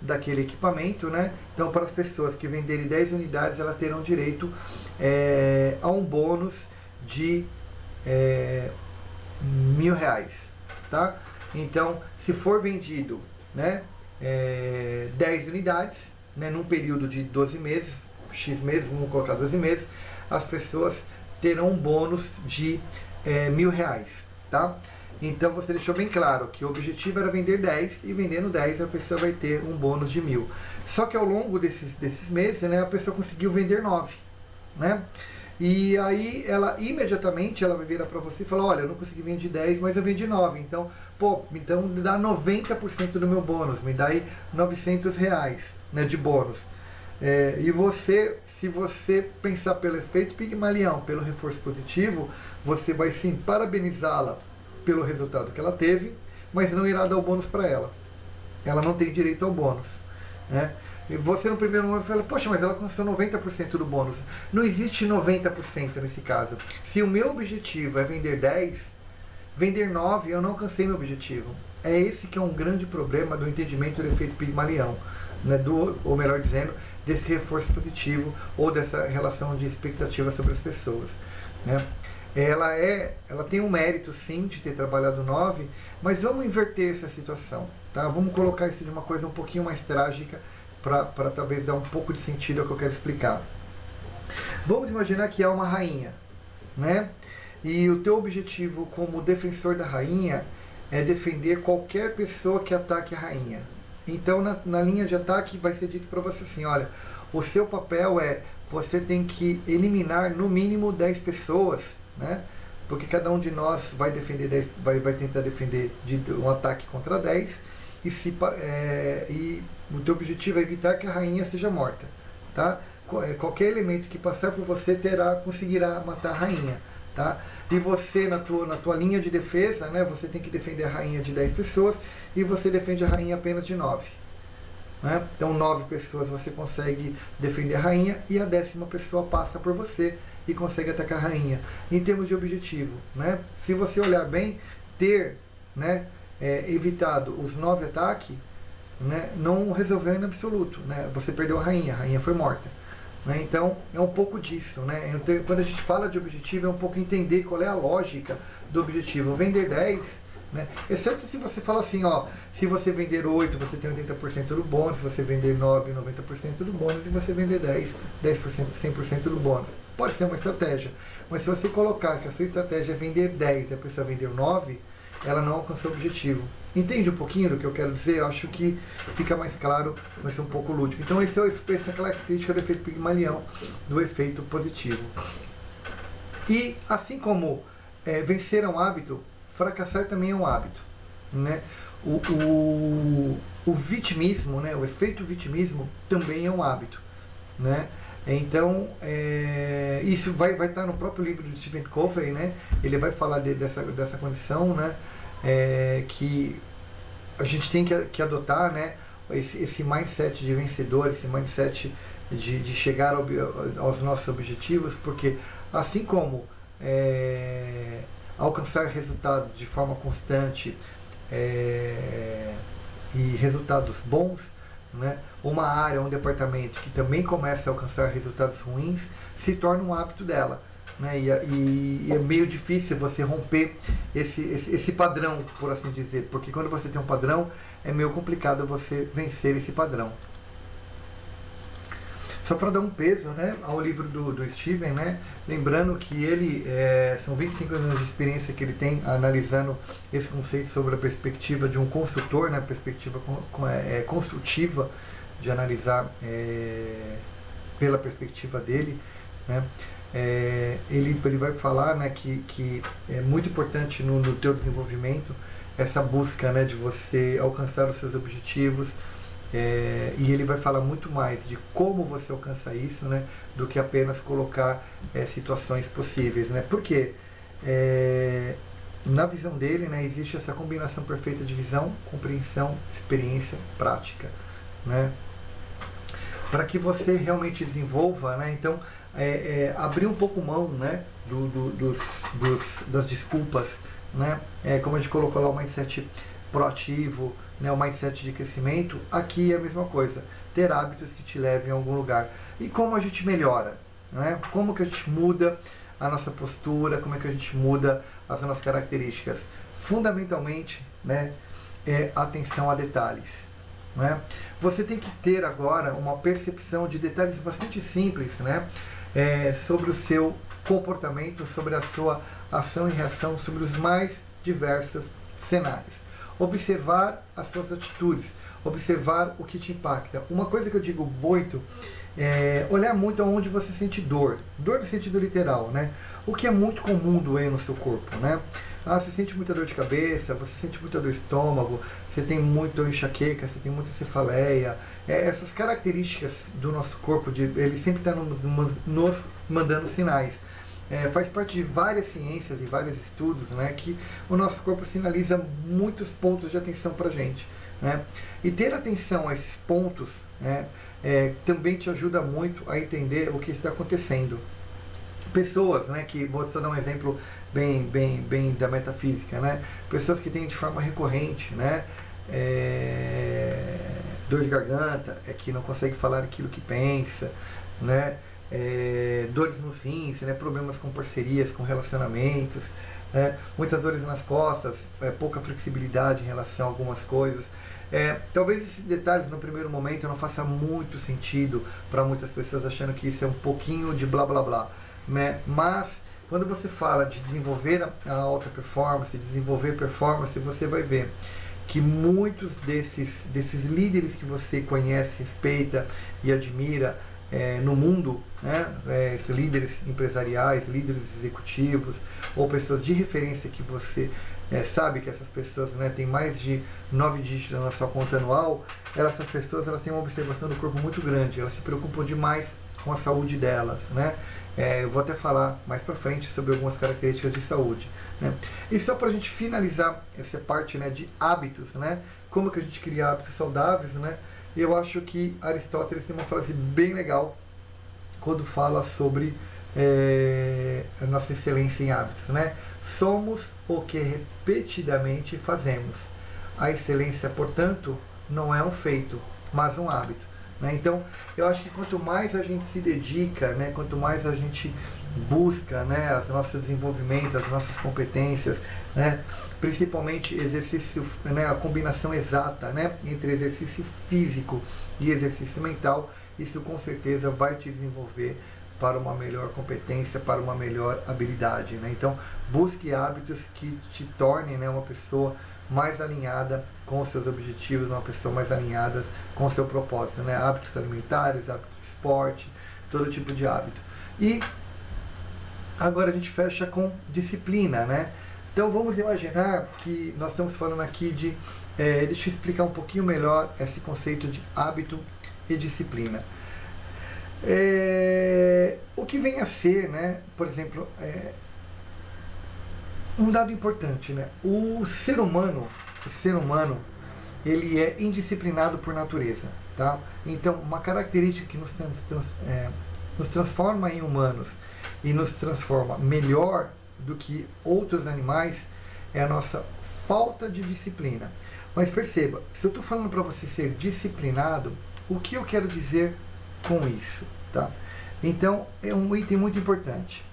daquele equipamento, né? Então, para as pessoas que venderem 10 unidades, elas terão direito a um bônus de R$1.000, tá? Então, se for vendido, né, 10 unidades, né, num período de 12 meses, X meses, vamos colocar 12 meses, as pessoas terão um bônus de R$1.000, tá? Então você deixou bem claro que o objetivo era vender 10 e vendendo 10 a pessoa vai ter um bônus de 1.000. Só que ao longo desses meses, né, a pessoa conseguiu vender 9, né? E aí ela imediatamente ela vai virar para você e falar: olha, eu não consegui vender 10, mas eu vendi 9. Então, então dá 90% do meu bônus, me dá aí R$900, né, de bônus. E você, se você pensar pelo efeito Pigmalion, pelo reforço positivo, você vai sim parabenizá-la pelo resultado que ela teve, mas não irá dar o bônus para ela. Ela não tem direito ao bônus, né? E você no primeiro momento fala, poxa, mas ela alcançou 90% do bônus. Não existe 90% nesse caso. Se o meu objetivo é vender 10, vender 9, eu não alcancei meu objetivo. É esse que é um grande problema do entendimento do efeito Pigmalion, né? Ou melhor dizendo, desse reforço positivo ou dessa relação de expectativa sobre as pessoas, né? Ela tem um mérito sim de ter trabalhado 9, mas vamos inverter essa situação, tá? Vamos colocar isso de uma coisa um pouquinho mais trágica para talvez dar um pouco de sentido ao que eu quero explicar. Vamos imaginar que há uma rainha, né? E o teu objetivo como defensor da rainha é defender qualquer pessoa que ataque a rainha. Então na linha de ataque vai ser dito para você assim, olha, o seu papel você tem que eliminar no mínimo 10 pessoas, né? Porque cada um de nós vai defender 10, vai tentar defender um ataque contra 10, e o teu objetivo é evitar que a rainha seja morta, tá? Qualquer elemento que passar por você conseguirá matar a rainha, tá? E você na tua linha de defesa, né, você tem que defender a rainha de 10 pessoas e você defende a rainha apenas de 9, né? Então 9 pessoas você consegue defender a rainha e a 10ª pessoa passa por você e consegue atacar a rainha. Em termos de objetivo, né, se você olhar bem, né, evitado os 9 ataques, né, não resolveu em absoluto, né? Você perdeu a rainha foi morta, né? Então é um pouco disso, né? Então, quando a gente fala de objetivo, é um pouco entender qual é a lógica do objetivo. Vender 10, né? Exceto se você fala assim, ó, se você vender 8, você tem 80% do bônus, se você vender 9, 90% do bônus, e você vender 10%, 100% do bônus. Pode ser uma estratégia, mas se você colocar que a sua estratégia é vender 10 e a pessoa vender 9, ela não alcançou o objetivo. Entende um pouquinho do que eu quero dizer? Eu acho que fica mais claro, vai ser um pouco lúdico. Então essa é a característica do efeito Pigmalion, do efeito positivo. E assim como vencer é um hábito, fracassar também é um hábito, né? O vitimismo, né? O efeito vitimismo também é um hábito, né? Então, isso vai estar no próprio livro do Stephen Covey, né? Ele vai falar dessa condição, né? Que a gente tem que adotar, né? Esse mindset de vencedor, esse mindset de chegar aos nossos objetivos, porque assim como alcançar resultados de forma constante e resultados bons, né? Uma área, um departamento que também começa a alcançar resultados ruins, se torna um hábito dela, né? E é meio difícil você romper esse padrão, por assim dizer, porque quando você tem um padrão, é meio complicado você vencer esse padrão. Só para dar um peso, né, ao livro do Steven, né, lembrando que ele, são 25 anos de experiência que ele tem analisando esse conceito sobre a perspectiva de um consultor, né, a perspectiva construtiva de analisar pela perspectiva dele, né. Ele vai falar, né, que é muito importante no teu desenvolvimento essa busca, né, de você alcançar os seus objetivos. E ele vai falar muito mais de como você alcança isso, né, do que apenas colocar situações possíveis, né? Porque na visão dele, né, existe essa combinação perfeita de visão, compreensão, experiência, prática, né? Para que você realmente desenvolva, né? Então abrir um pouco mão, né, das desculpas, né? Como a gente colocou lá, o mindset proativo, né, o mindset de crescimento. Aqui é a mesma coisa, ter hábitos que te levem a algum lugar. E como a gente melhora, né? Como que a gente muda a nossa postura, como é que a gente muda as nossas características? Fundamentalmente, né, atenção a detalhes, né? Você tem que ter agora uma percepção de detalhes bastante simples, né, sobre o seu comportamento, sobre a sua ação e reação, sobre os mais diversos cenários. Observar as suas atitudes, observar o que te impacta. Uma coisa que eu digo muito olhar muito aonde você sente dor no sentido literal, né? O que é muito comum doer no seu corpo, né? Você sente muita dor de cabeça, você sente muita dor de estômago, você tem muita enxaqueca, você tem muita cefaleia. Essas características do nosso corpo, ele sempre está nos mandando sinais. Faz parte de várias ciências e vários estudos, né, que o nosso corpo sinaliza muitos pontos de atenção para a gente, né? E ter atenção a esses pontos, né, também te ajuda muito a entender o que está acontecendo. Pessoas, né, que vou só dar um exemplo bem da metafísica, né? Pessoas que têm de forma recorrente, né, dor de garganta, que não consegue falar aquilo que pensa, né? Dores nos rins, né, problemas com parcerias, com relacionamentos, né, muitas dores nas costas, pouca flexibilidade em relação a algumas coisas. Talvez esses detalhes no primeiro momento não façam muito sentido para muitas pessoas, achando que isso é um pouquinho de blá blá blá, né? Mas quando você fala de desenvolver a alta performance, desenvolver performance, você vai ver que muitos desses líderes que você conhece, respeita e admira no mundo, né, líderes empresariais, líderes executivos ou pessoas de referência que você sabe que essas pessoas, né, têm mais de 9 dígitos na sua conta anual, essas pessoas elas têm uma observação do corpo muito grande, elas se preocupam demais com a saúde delas, né? Eu vou até falar mais pra frente sobre algumas características de saúde, né? E só para a gente finalizar essa parte, né, de hábitos, né? Como que a gente cria hábitos saudáveis, né? Eu acho que Aristóteles tem uma frase bem legal quando fala sobre a nossa excelência em hábitos, né? Somos o que repetidamente fazemos. A excelência, portanto, não é um feito, mas um hábito, né? Então, eu acho que quanto mais a gente se dedica, né, quanto mais a gente busca, né, os nossos desenvolvimentos, as nossas competências, né, principalmente exercício, né, a combinação exata, né, entre exercício físico e exercício mental, isso com certeza vai te desenvolver para uma melhor competência, para uma melhor habilidade, né? Então, busque hábitos que te tornem, né, uma pessoa mais alinhada com os seus objetivos, uma pessoa mais alinhada com o seu propósito, né? Hábitos alimentares, hábitos de esporte, todo tipo de hábito. E agora a gente fecha com disciplina, né? Então vamos imaginar que nós estamos falando aqui de, deixa eu explicar um pouquinho melhor esse conceito de hábito e disciplina. O que vem a ser, né, por exemplo, um dado importante, né? O ser humano, ele é indisciplinado por natureza, tá? Então, uma característica que nos transforma em humanos e nos transforma melhor do que outros animais é a nossa falta de disciplina. Mas perceba, se eu estou falando para você ser disciplinado, o que eu quero dizer com isso, tá? Então, é um item muito importante.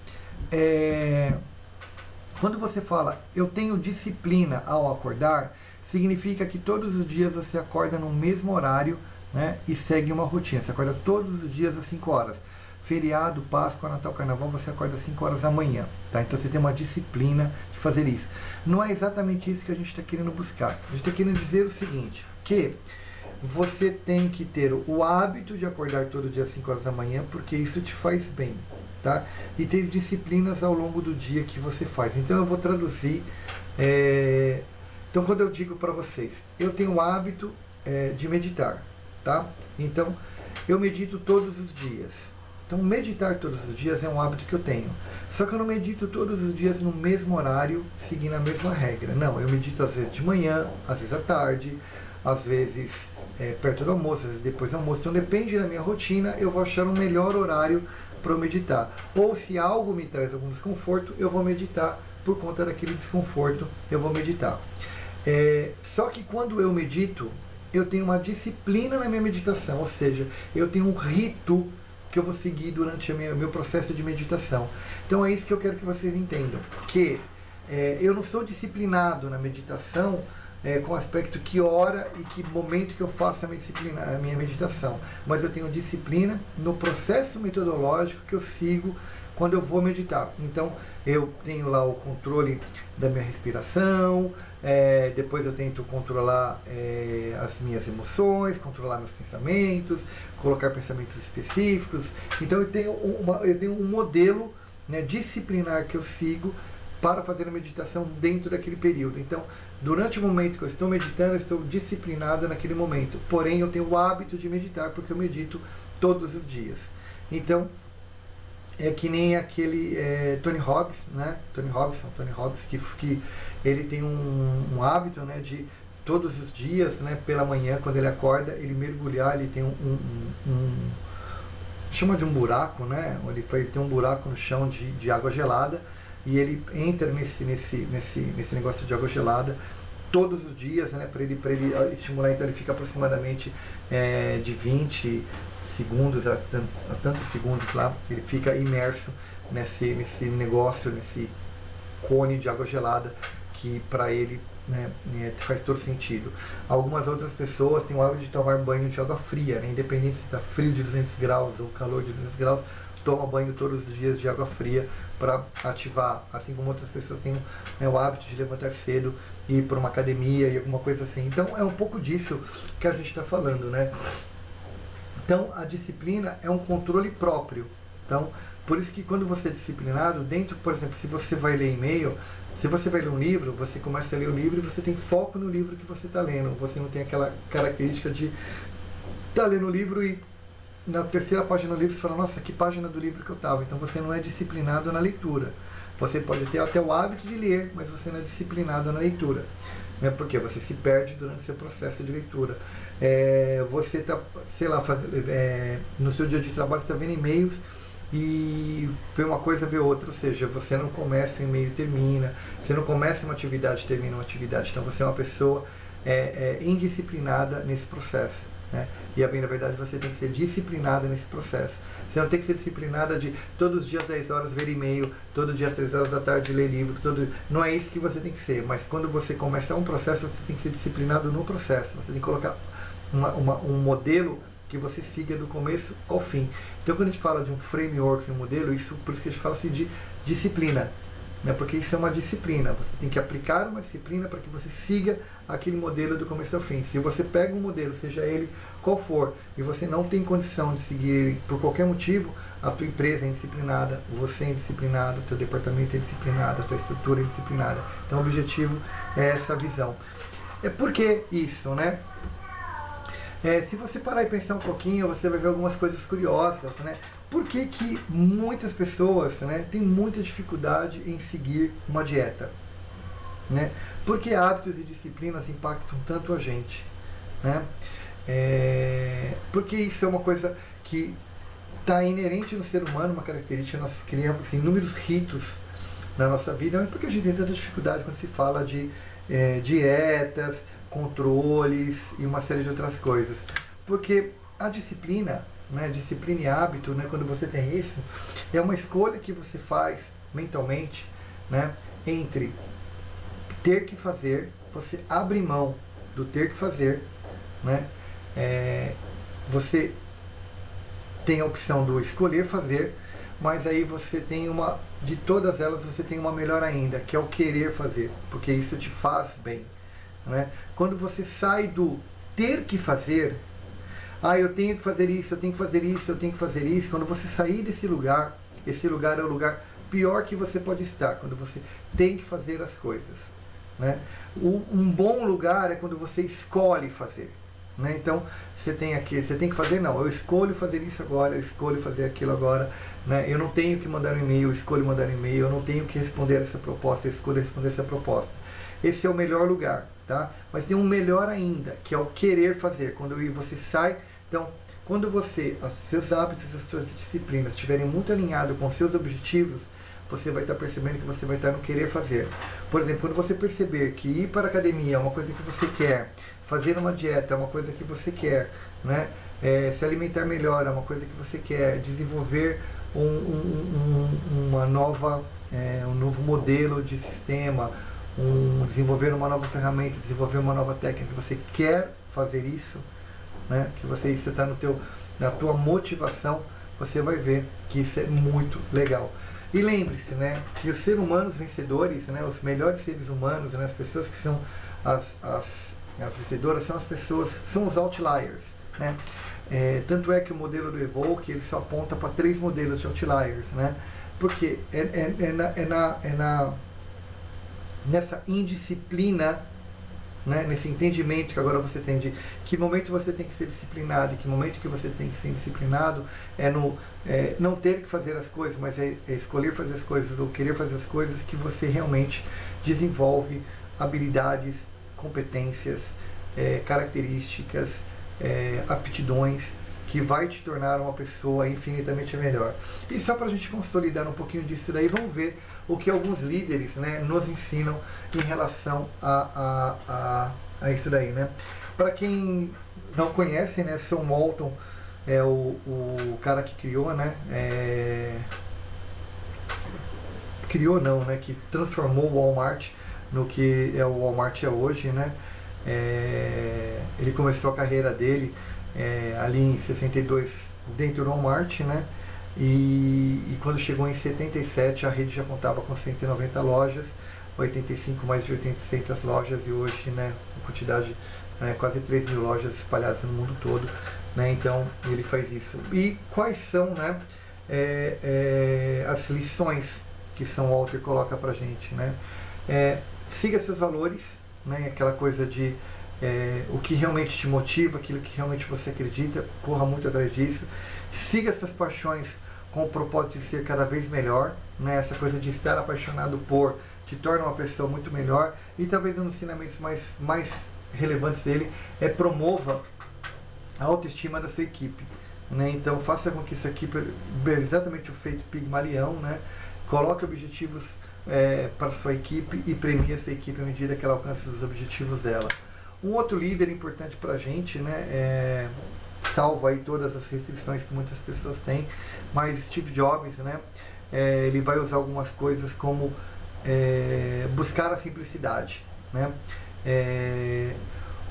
Quando você fala, eu tenho disciplina ao acordar, significa que todos os dias você acorda no mesmo horário, né, e segue uma rotina. Você acorda todos os dias às 5 horas. Feriado, Páscoa, Natal, Carnaval, você acorda às 5 horas da manhã, tá? Então você tem uma disciplina de fazer isso. Não é exatamente isso que a gente está querendo buscar. A gente está querendo dizer o seguinte, que você tem que ter o hábito de acordar todo dia às 5 horas da manhã, porque isso te faz bem, tá? E ter disciplinas ao longo do dia que você faz. Então eu vou traduzir. Então quando eu digo para vocês, eu tenho o hábito de meditar, tá? Então eu medito todos os dias. Então meditar todos os dias é um hábito que eu tenho. Só que eu não medito todos os dias no mesmo horário, seguindo a mesma regra. Não, eu medito às vezes de manhã, às vezes à tarde, às vezes perto do almoço, às vezes depois do almoço. Então depende da minha rotina, eu vou achar um melhor horário para eu meditar. Ou se algo me traz algum desconforto, eu vou meditar por conta daquele desconforto, eu vou meditar. Só que quando eu medito, eu tenho uma disciplina na minha meditação, ou seja, eu tenho um rito que eu vou seguir durante o meu processo de meditação. Então é isso que eu quero que vocês entendam, que eu não sou disciplinado na meditação com o aspecto que hora e que momento que eu faço a minha meditação, mas eu tenho disciplina no processo metodológico que eu sigo quando eu vou meditar. Então eu tenho lá o controle da minha respiração, depois eu tento controlar as minhas emoções, controlar meus pensamentos, colocar pensamentos específicos. Então eu tenho um modelo, né, disciplinar que eu sigo para fazer a meditação dentro daquele período. Então, durante o momento que eu estou meditando, eu estou disciplinado naquele momento. Porém, eu tenho o hábito de meditar porque eu medito todos os dias. Então, é que nem aquele Tony Robbins, né? Tony Robbins, que ele tem um hábito, né, de todos os dias, né, pela manhã, quando ele acorda, ele mergulhar, ele tem chama de um buraco, né? Ele tem um buraco no chão de água gelada, e ele entra nesse negócio de água gelada todos os dias, né, para ele estimular. Então ele fica aproximadamente de 20 segundos a tantos segundos lá, ele fica imerso nesse negócio, nesse cone de água gelada, que para ele, né, faz todo sentido. Algumas outras pessoas têm o hábito de tomar banho de água fria, né, independente se está frio de 200 graus ou calor de 200 graus, toma banho todos os dias de água fria para ativar, assim como outras pessoas têm, né, o hábito de levantar cedo e ir para uma academia e alguma coisa assim. Então é um pouco disso que a gente está falando, né? Então a disciplina é um controle próprio. Então, por isso que quando você é disciplinado, dentro, por exemplo, se você vai ler e-mail, se você vai ler um livro, você começa a ler o livro e você tem foco no livro que você está lendo. Você não tem aquela característica de estar lendo o livro e na terceira página do livro você fala, nossa, que página do livro que eu estava. Então você não é disciplinado na leitura. Você pode ter até o hábito de ler, mas você não é disciplinado na leitura, né? Porque você se perde durante o seu processo de leitura. Você está, sei lá, no seu dia de trabalho, você está vendo e-mails e vê uma coisa, vê outra. Ou seja, você não começa um e-mail e termina, você não começa uma atividade e termina uma atividade. Então você é uma pessoa indisciplinada nesse processo, né? E bem, na verdade, você tem que ser disciplinada nesse processo. Você não tem que ser disciplinada de todos os dias 10 horas ver e-mail, todo dia às 3 horas da tarde ler livro, não é isso que você tem que ser. Mas quando você começa um processo, você tem que ser disciplinado no processo. Você tem que colocar um modelo que você siga do começo ao fim. Então quando a gente fala de um framework, um modelo, por isso que a gente fala assim de disciplina, né? Porque isso é uma disciplina. Você tem que aplicar uma disciplina para que você siga aquele modelo do começo ao fim. Se você pega um modelo, seja ele qual for, e você não tem condição de seguir ele por qualquer motivo, a tua empresa é indisciplinada, você é indisciplinado, o teu departamento é indisciplinado, a tua estrutura é indisciplinada. Então o objetivo é essa visão. Por que isso, né? Se você parar e pensar um pouquinho, você vai ver algumas coisas curiosas, né? Por que muitas pessoas, né, têm muita dificuldade em seguir uma dieta, né? Porque hábitos e disciplinas impactam tanto a gente, né? Porque isso é uma coisa que está inerente no ser humano, uma característica. Nós criamos inúmeros ritos na nossa vida, mas por que a gente tem tanta dificuldade quando se fala de dietas, controles e uma série de outras coisas? Porque a disciplina, né, disciplina e hábito, né, quando você tem isso, é uma escolha que você faz mentalmente, né, entre ter que fazer, você abre mão do ter que fazer, né, você tem a opção do escolher fazer, mas aí você tem de todas elas você tem uma melhor ainda, que é o querer fazer, porque isso te faz bem, né? Quando você sai do ter que fazer, eu tenho que fazer isso, eu tenho que fazer isso, eu tenho que fazer isso. Quando você sair desse lugar, esse lugar é o lugar pior que você pode estar, quando você tem que fazer as coisas, né? Um bom lugar é quando você escolhe fazer, né? Então você tem que fazer, não, eu escolho fazer isso agora, eu escolho fazer aquilo agora, né? Eu não tenho que mandar um e-mail, eu escolho mandar um e-mail, eu não tenho que responder essa proposta, eu escolho responder essa proposta. Esse é o melhor lugar, tá? Mas tem um melhor ainda, que é o querer fazer, quando você sai. Então, quando os seus hábitos, as suas disciplinas estiverem muito alinhados com os seus objetivos, você vai estar percebendo que você vai estar no querer fazer. Por exemplo, quando você perceber que ir para a academia é uma coisa que você quer, fazer uma dieta é uma coisa que você quer, né? Se alimentar melhor é uma coisa que você quer, desenvolver um novo modelo de sistema, desenvolver uma nova ferramenta, desenvolver uma nova técnica, você quer fazer isso, né? Que isso está na tua motivação, você vai ver que isso é muito legal. E lembre-se, né, que os seres humanos vencedores, né, os melhores seres humanos, né, as pessoas que são as vencedoras são as pessoas, são os outliers, né? Tanto é que o modelo do Evoque ele só aponta para 3 modelos de outliers, né? Porque nessa indisciplina, né, nesse entendimento que agora você tem de que momento você tem que ser disciplinado e que momento que você tem que ser indisciplinado, não ter que fazer as coisas, mas é escolher fazer as coisas ou querer fazer as coisas, que você realmente desenvolve habilidades, competências, características, aptidões que vai te tornar uma pessoa infinitamente melhor. E só para a gente consolidar um pouquinho disso daí, vamos ver o que alguns líderes, né, nos ensinam em relação a isso daí, né? Para quem não conhece, né, Sam Walton é o cara que criou, né? Criou não, né? Que transformou o Walmart no que é o Walmart hoje, né? Ele começou a carreira dele ali em 62 dentro do Walmart, né? E quando chegou em 77 a rede já contava com 190 lojas, 85 mais de 800 lojas e hoje, né, a quantidade, quase 3 mil lojas espalhadas no mundo todo, né? Então ele faz isso. E quais são, né, as lições que Sam Walton coloca pra gente, né? Siga seus valores, né? Aquela coisa de o que realmente te motiva, aquilo que realmente você acredita, corra muito atrás disso. Siga suas paixões com o propósito de ser cada vez melhor, né? Essa coisa de estar apaixonado por te torna uma pessoa muito melhor. E talvez um dos ensinamentos mais relevantes dele promova a autoestima da sua equipe, né? Então faça com que essa equipe, exatamente o feito Pigmalião, né? Coloque objetivos para sua equipe e premie essa equipe à medida que ela alcança os objetivos dela. Um outro líder importante para a gente, né, salvo aí todas as restrições que muitas pessoas têm, mas Steve Jobs, né, ele vai usar algumas coisas como buscar a simplicidade, né?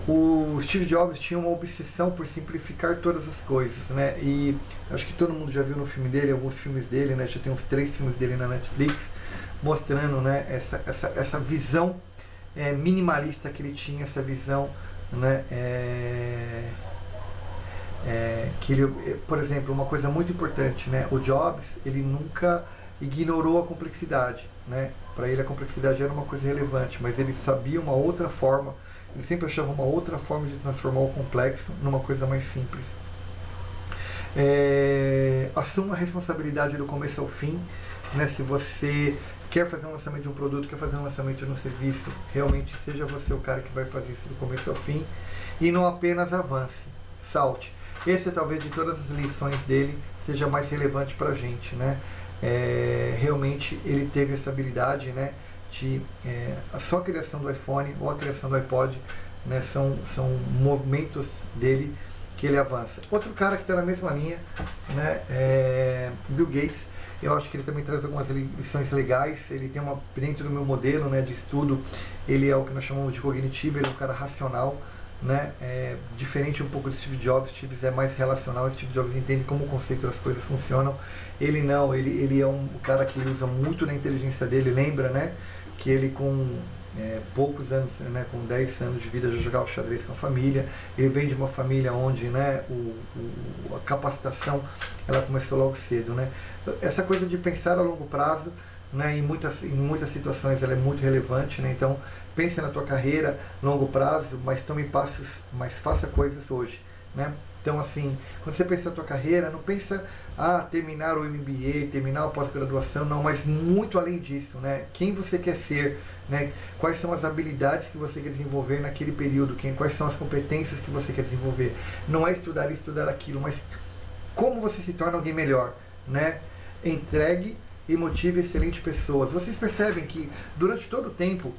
O Steve Jobs tinha uma obsessão por simplificar todas as coisas, né? E acho que todo mundo já viu no filme dele, alguns filmes dele, né? Já tem uns 3 filmes dele na Netflix, mostrando, né, essa visão minimalista que ele tinha, essa visão, né, que ele, por exemplo, uma coisa muito importante, né, o Jobs, ele nunca ignorou a complexidade, né? Para ele a complexidade era uma coisa relevante, mas ele sabia uma outra forma, ele sempre achava uma outra forma de transformar o complexo numa coisa mais simples. Assuma a responsabilidade do começo ao fim, né? Se você quer fazer um lançamento de um produto, quer fazer um lançamento de um serviço, realmente seja você o cara que vai fazer isso do começo ao fim e não apenas avance, salte. Esse talvez de todas as lições dele seja mais relevante para a gente, né? Realmente ele teve essa habilidade, né, de a só criação do iPhone ou a criação do iPod, né, são movimentos dele que ele avança. Outro cara que está na mesma linha, né, Bill Gates. Eu acho que ele também traz algumas lições legais. Ele tem dentro do meu modelo, né, de estudo, ele é o que nós chamamos de cognitivo, ele é um cara racional, né, diferente um pouco do Steve Jobs. Steve é mais relacional, Steve Jobs entende como o conceito das coisas funcionam. Ele não, ele é um cara que usa muito da inteligência dele. Lembra, né, que ele com poucos anos, né, com 10 anos de vida já jogava xadrez com a família. Ele vem de uma família onde, né, a capacitação ela começou logo cedo, né. Essa coisa de pensar a longo prazo, né, em muitas situações ela é muito relevante, né. Então pense na tua carreira longo prazo, mas tome passos, mas faça coisas hoje, né. Então, assim, quando você pensa na tua carreira, não pensa terminar o MBA, terminar a pós-graduação, não, mas muito além disso, né? Quem você quer ser, né? Quais são as habilidades que você quer desenvolver naquele período, quais são as competências que você quer desenvolver. Não é estudar aquilo, mas como você se torna alguém melhor, né? Entregue e motive excelentes pessoas. Vocês percebem que durante todo o tempo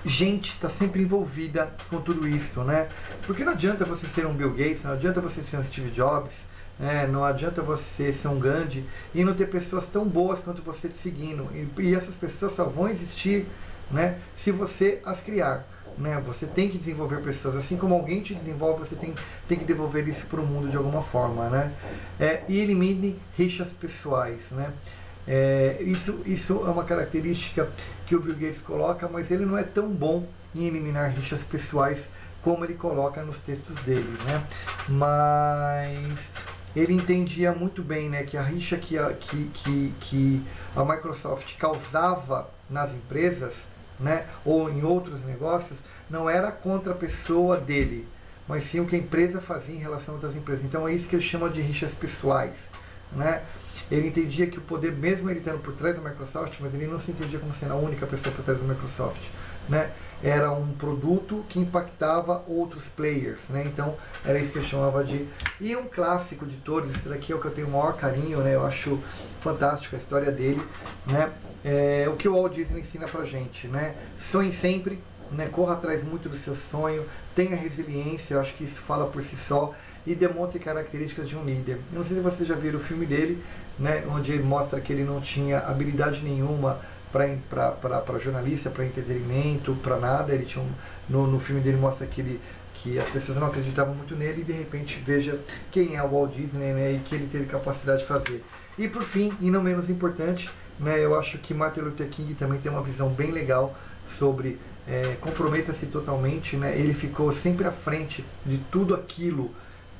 gente está sempre envolvida com tudo isso, né? Porque não adianta você ser um Bill Gates, não adianta você ser um Steve Jobs, né? Não adianta você ser um Gandhi e não ter pessoas tão boas quanto você te seguindo. E essas pessoas só vão existir, né, se você as criar, né? Você tem que desenvolver pessoas, assim como alguém te desenvolve, você tem que devolver isso para o mundo de alguma forma, né? E elimine rixas pessoais, né? Isso é uma característica que o Bill Gates coloca, mas ele não é tão bom em eliminar rixas pessoais como ele coloca nos textos dele, né? Mas ele entendia muito bem, né, que a rixa que a Microsoft causava nas empresas, né, ou em outros negócios, não era contra a pessoa dele, mas sim o que a empresa fazia em relação a outras empresas. Então é isso que ele chama de rixas pessoais, né? Ele entendia que o poder, mesmo ele estando por trás da Microsoft, mas ele não se entendia como sendo a única pessoa por trás da Microsoft, né? Era um produto que impactava outros players, né? Então era isso que ele chamava de... E um clássico de todos, esse daqui é o que eu tenho o maior carinho, né? Eu acho fantástico a história dele, né? O que o Walt Disney ensina pra gente, né? Sonhe sempre, né? Corra atrás muito do seu sonho, tenha resiliência, eu acho que isso fala por si só, e demonstre características de um líder. Eu não sei se vocês já viram o filme dele, né? Onde ele mostra que ele não tinha habilidade nenhuma para jornalista, para entretenimento, para nada. Ele tinha no filme dele mostra que as pessoas não acreditavam muito nele, e de repente veja quem é o Walt Disney, né, e que ele teve capacidade de fazer. E por fim, e não menos importante, né, eu acho que Martin Luther King também tem uma visão bem legal sobre comprometa-se totalmente, né? Ele ficou sempre à frente de tudo aquilo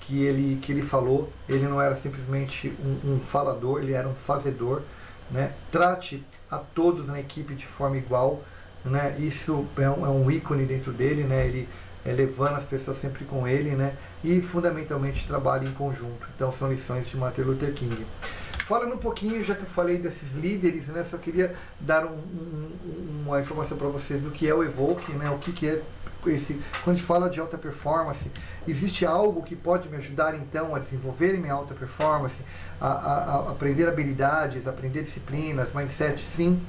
que ele falou. Ele não era simplesmente um falador, ele era um fazedor, né? Trate a todos na equipe de forma igual, né? Isso é um ícone dentro dele, né? Ele levando as pessoas sempre com ele, né? E fundamentalmente trabalha em conjunto. Então são lições de Martin Luther King. Falando um pouquinho, já que eu falei desses líderes, né? Só queria dar uma informação para vocês do que é o Evoque, né? O que é esse... Quando a gente fala de alta performance, existe algo que pode me ajudar então a desenvolver minha alta performance, a aprender habilidades, aprender disciplinas, mindset? Sim.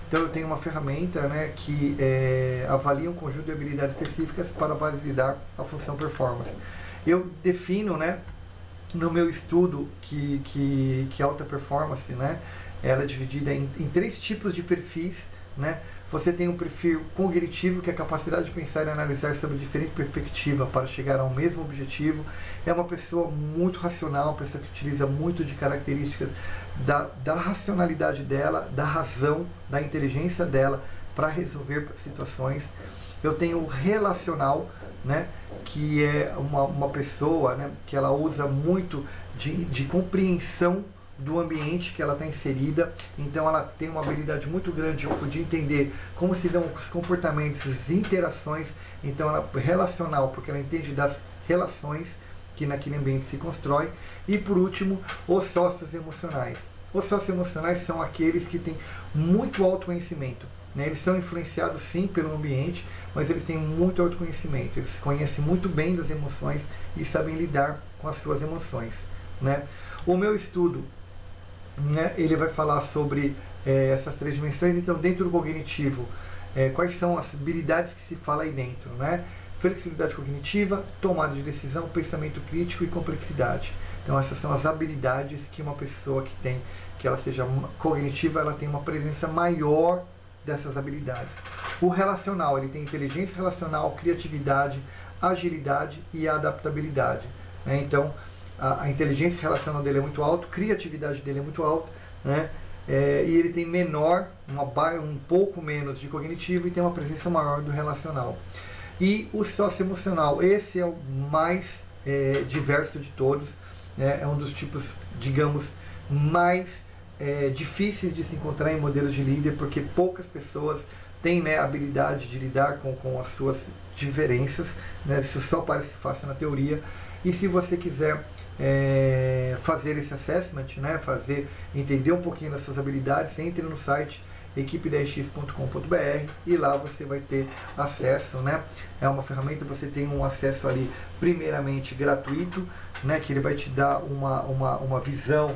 Então eu tenho uma ferramenta, né, que avalia um conjunto de habilidades específicas para validar a função performance. Eu defino, né, no meu estudo que alta performance, né, ela é dividida em 3 tipos de perfis, né? Você tem um perfil cognitivo, que é a capacidade de pensar e analisar sobre diferente perspectiva para chegar ao mesmo objetivo. É uma pessoa muito racional, uma pessoa que utiliza muito de características da racionalidade dela, da razão, da inteligência dela para resolver situações. Eu tenho o relacional, né, que é uma pessoa, né, que ela usa muito de compreensão do ambiente que ela está inserida. Então ela tem uma habilidade muito grande de entender como se dão os comportamentos, as interações. Então ela é relacional, porque ela entende das relações que naquele ambiente se constrói. E por último, os sócios emocionais. Os sócios emocionais são aqueles que têm muito autoconhecimento, né? Eles são influenciados sim pelo ambiente, mas eles têm muito autoconhecimento. Eles conhecem muito bem das emoções e sabem lidar com as suas emoções, né? O meu estudo, né, ele vai falar sobre essas 3 dimensões. Então, dentro do cognitivo, quais são as habilidades que se fala aí dentro, né? Flexibilidade cognitiva, tomada de decisão, pensamento crítico e complexidade. Então, essas são as habilidades que uma pessoa que ela seja cognitiva, ela tem uma presença maior dessas habilidades. O relacional, ele tem inteligência relacional, criatividade, agilidade e adaptabilidade, né? Então, a inteligência relacional dele é muito alta, a criatividade dele é muito alta, né? E ele tem um pouco menos de cognitivo e tem uma presença maior do relacional. E o socioemocional, esse é o mais diverso de todos, né? É um dos tipos, digamos, mais difíceis de se encontrar em modelos de líder, porque poucas pessoas têm, né, a habilidade de lidar com as suas diferenças, né? Isso só parece fácil na teoria. E se você quiser fazer esse assessment, né, entender um pouquinho das suas habilidades, entre no site equipe10x.com.br e lá você vai ter acesso, né? É uma ferramenta, você tem um acesso ali primeiramente gratuito, né, que ele vai te dar uma visão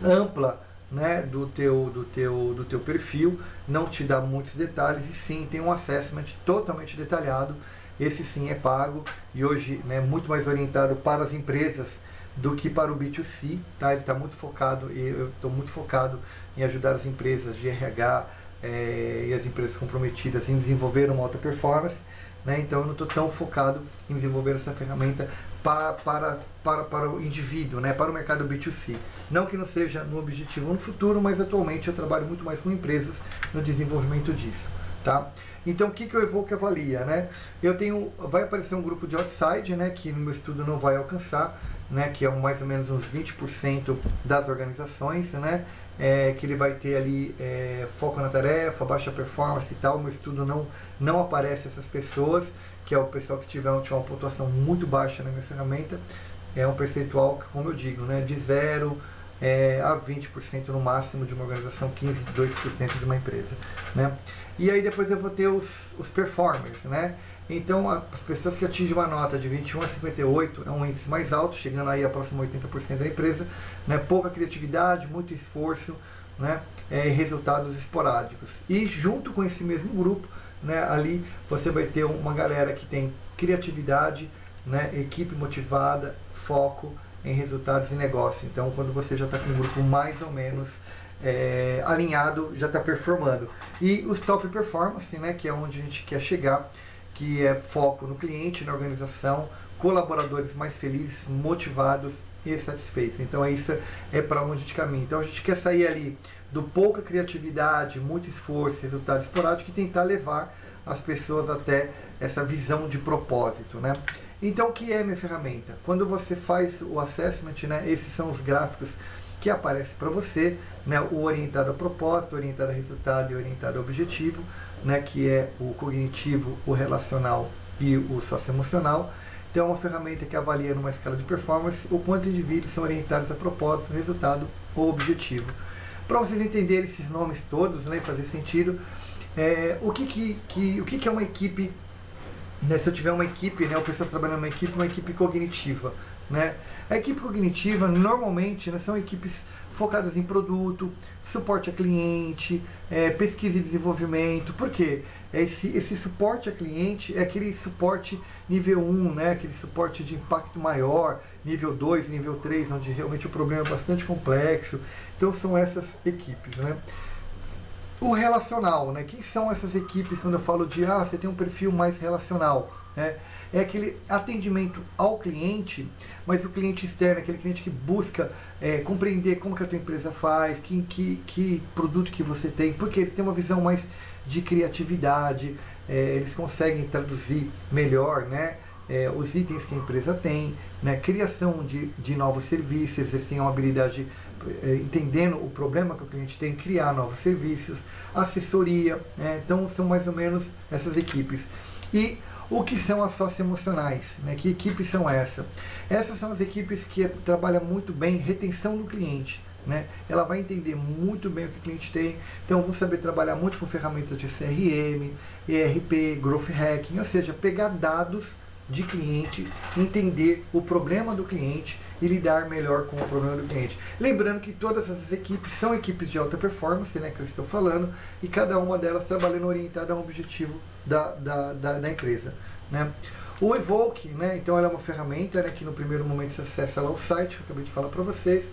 ampla, né, do teu perfil, não te dá muitos detalhes, e sim tem um assessment totalmente detalhado. Esse sim é pago e hoje, né, muito mais orientado para as empresas do que para o B2C, tá? Ele está muito focado, e eu estou muito focado em ajudar as empresas de RH, e as empresas comprometidas em desenvolver uma alta performance, né? Então eu não estou tão focado em desenvolver essa ferramenta para o indivíduo, né? Para o mercado B2C. Não que não seja no objetivo no futuro, mas atualmente eu trabalho muito mais com empresas no desenvolvimento disso. Tá? Então o que o Evoke avalia? Né? Vai aparecer um grupo de outside, né, que no meu estudo não vai alcançar, né, que é mais ou menos uns 20% das organizações, né, que ele vai ter ali foco na tarefa, baixa performance e tal. No meu estudo não aparece essas pessoas, que é o pessoal que tiver uma pontuação muito baixa na minha ferramenta. É um percentual, como eu digo, né, de 0 a 20% no máximo de uma organização, 15, 18% de uma empresa. Né? E aí depois eu vou ter os performers, né? Então as pessoas que atingem uma nota de 21 a 58 é um índice mais alto, chegando aí a próximo 80% da empresa, né? Pouca criatividade, muito esforço, né? Resultados esporádicos. E junto com esse mesmo grupo, né, ali você vai ter uma galera que tem criatividade, né, equipe motivada, foco em resultados e negócio. Então quando você já está com um grupo mais ou menos alinhado, já está performando. E os top performance, né, que é onde a gente quer chegar, que é foco no cliente, na organização, colaboradores mais felizes, motivados e satisfeitos. Então isso é para onde a gente caminha. Então a gente quer sair ali do pouca criatividade, muito esforço, resultado esporádico, e tentar levar as pessoas até essa visão de propósito, né? Então o que é minha ferramenta? Quando você faz o assessment, né, esses são os gráficos que aparecem para você, né, o orientado a propósito, o orientado a resultado e o orientado a objetivo, né, que é o cognitivo, o relacional e o socioemocional. Então é uma ferramenta que avalia numa escala de performance o quanto indivíduos são orientados a propósito, resultado ou objetivo. Para vocês entenderem esses nomes todos, né, fazer sentido, o que é uma equipe, né, se eu tiver uma equipe, né, ou pessoas trabalhando numa uma equipe cognitiva, né? A equipe cognitiva normalmente, né, são equipes focadas em produto, suporte a cliente, pesquisa e desenvolvimento. Por quê? Esse suporte a cliente é aquele suporte nível 1, né, aquele suporte de impacto maior, nível 2, nível 3, onde realmente o problema é bastante complexo. Então são essas equipes, né? O relacional, né? Quem são essas equipes quando eu falo de você tem um perfil mais relacional, né? É aquele atendimento ao cliente, mas o cliente externo, aquele cliente que busca compreender como que a tua empresa faz, que produto que você tem, porque eles têm uma visão mais de criatividade, eles conseguem traduzir melhor, né, os itens que a empresa tem, né, criação de novos serviços, eles têm uma habilidade entendendo o problema que o cliente tem, criar novos serviços, assessoria, né? Então são mais ou menos essas equipes. E o que são as socioemocionais, né? Que equipes são essas? Essas são as equipes que trabalham muito bem retenção do cliente, né? Ela vai entender muito bem o que o cliente tem, então vão saber trabalhar muito com ferramentas de CRM, ERP, Growth Hacking, ou seja, pegar dados de clientes, entender o problema do cliente e lidar melhor com o problema do cliente. Lembrando que todas essas equipes são equipes de alta performance, né, que eu estou falando, e cada uma delas trabalhando orientada a um objetivo da empresa, né. O Evoke, né, então ela é uma ferramenta, né, que no primeiro momento você acessa lá o site, que eu acabei de falar para vocês,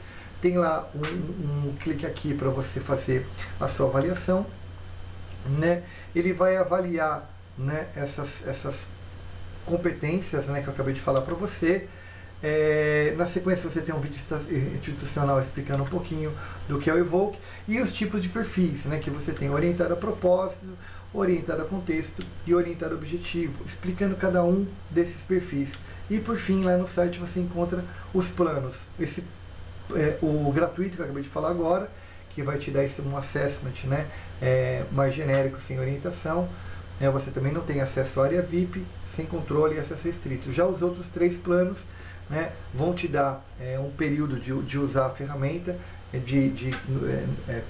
tem lá um clique aqui para você fazer a sua avaliação, né. Ele vai avaliar, né, essas competências, né, que eu acabei de falar para você. Na sequência você tem um vídeo institucional explicando um pouquinho do que é o Evoke e os tipos de perfis, né, que você tem orientado a propósito, orientado a contexto e orientado a objetivo, explicando cada um desses perfis. E por fim, lá no site você encontra os planos. O gratuito que eu acabei de falar agora, que vai te dar um assessment, né, mais genérico, sem orientação. Você também não tem acesso à área VIP, sem controle e acesso restrito. Já os outros 3 planos, né, vão te dar um período de usar a ferramenta de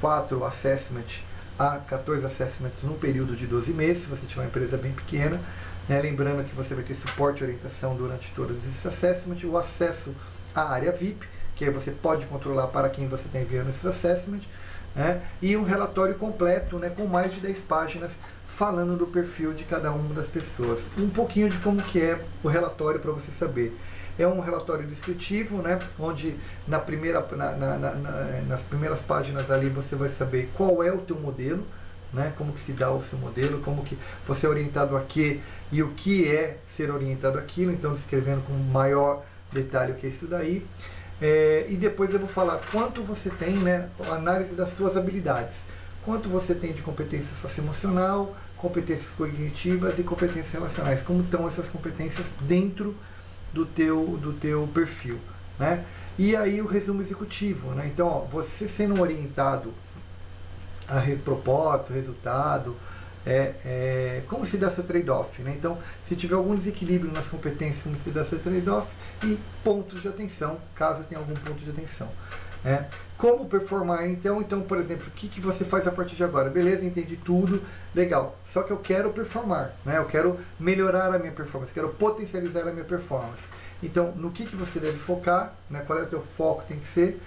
4 assessments a 14 assessments num período de 12 meses, se você tiver uma empresa bem pequena, né, lembrando que você vai ter suporte e orientação durante todos esses assessments, o acesso à área VIP, que aí você pode controlar para quem você está enviando esses assessments, né, e um relatório completo, né, com mais de 10 páginas falando do perfil de cada uma das pessoas. Um pouquinho de como que é o relatório para você saber. É um relatório descritivo, né, onde nas primeiras páginas ali você vai saber qual é o teu modelo, né? Como que se dá o seu modelo, como que você é orientado a quê e o que é ser orientado àquilo, então descrevendo com maior detalhe o que é isso daí. E depois eu vou falar quanto você tem, né? Análise das suas habilidades. Quanto você tem de competência socioemocional, competências cognitivas e competências relacionais. Como estão essas competências dentro do teu perfil, né? E aí o resumo executivo, né? Então, ó, você sendo orientado a propósito, resultado, como se dá seu trade-off, né? Então, se tiver algum desequilíbrio nas competências, como se dá seu trade-off, e pontos de atenção, caso tenha algum ponto de atenção. Como performar, então, por exemplo, o que você faz a partir de agora? Beleza, entendi tudo, legal. Só que eu quero performar, né? Eu quero melhorar a minha performance, quero potencializar a minha performance. Então, no que você deve focar, né? Qual é o teu foco, tem que ser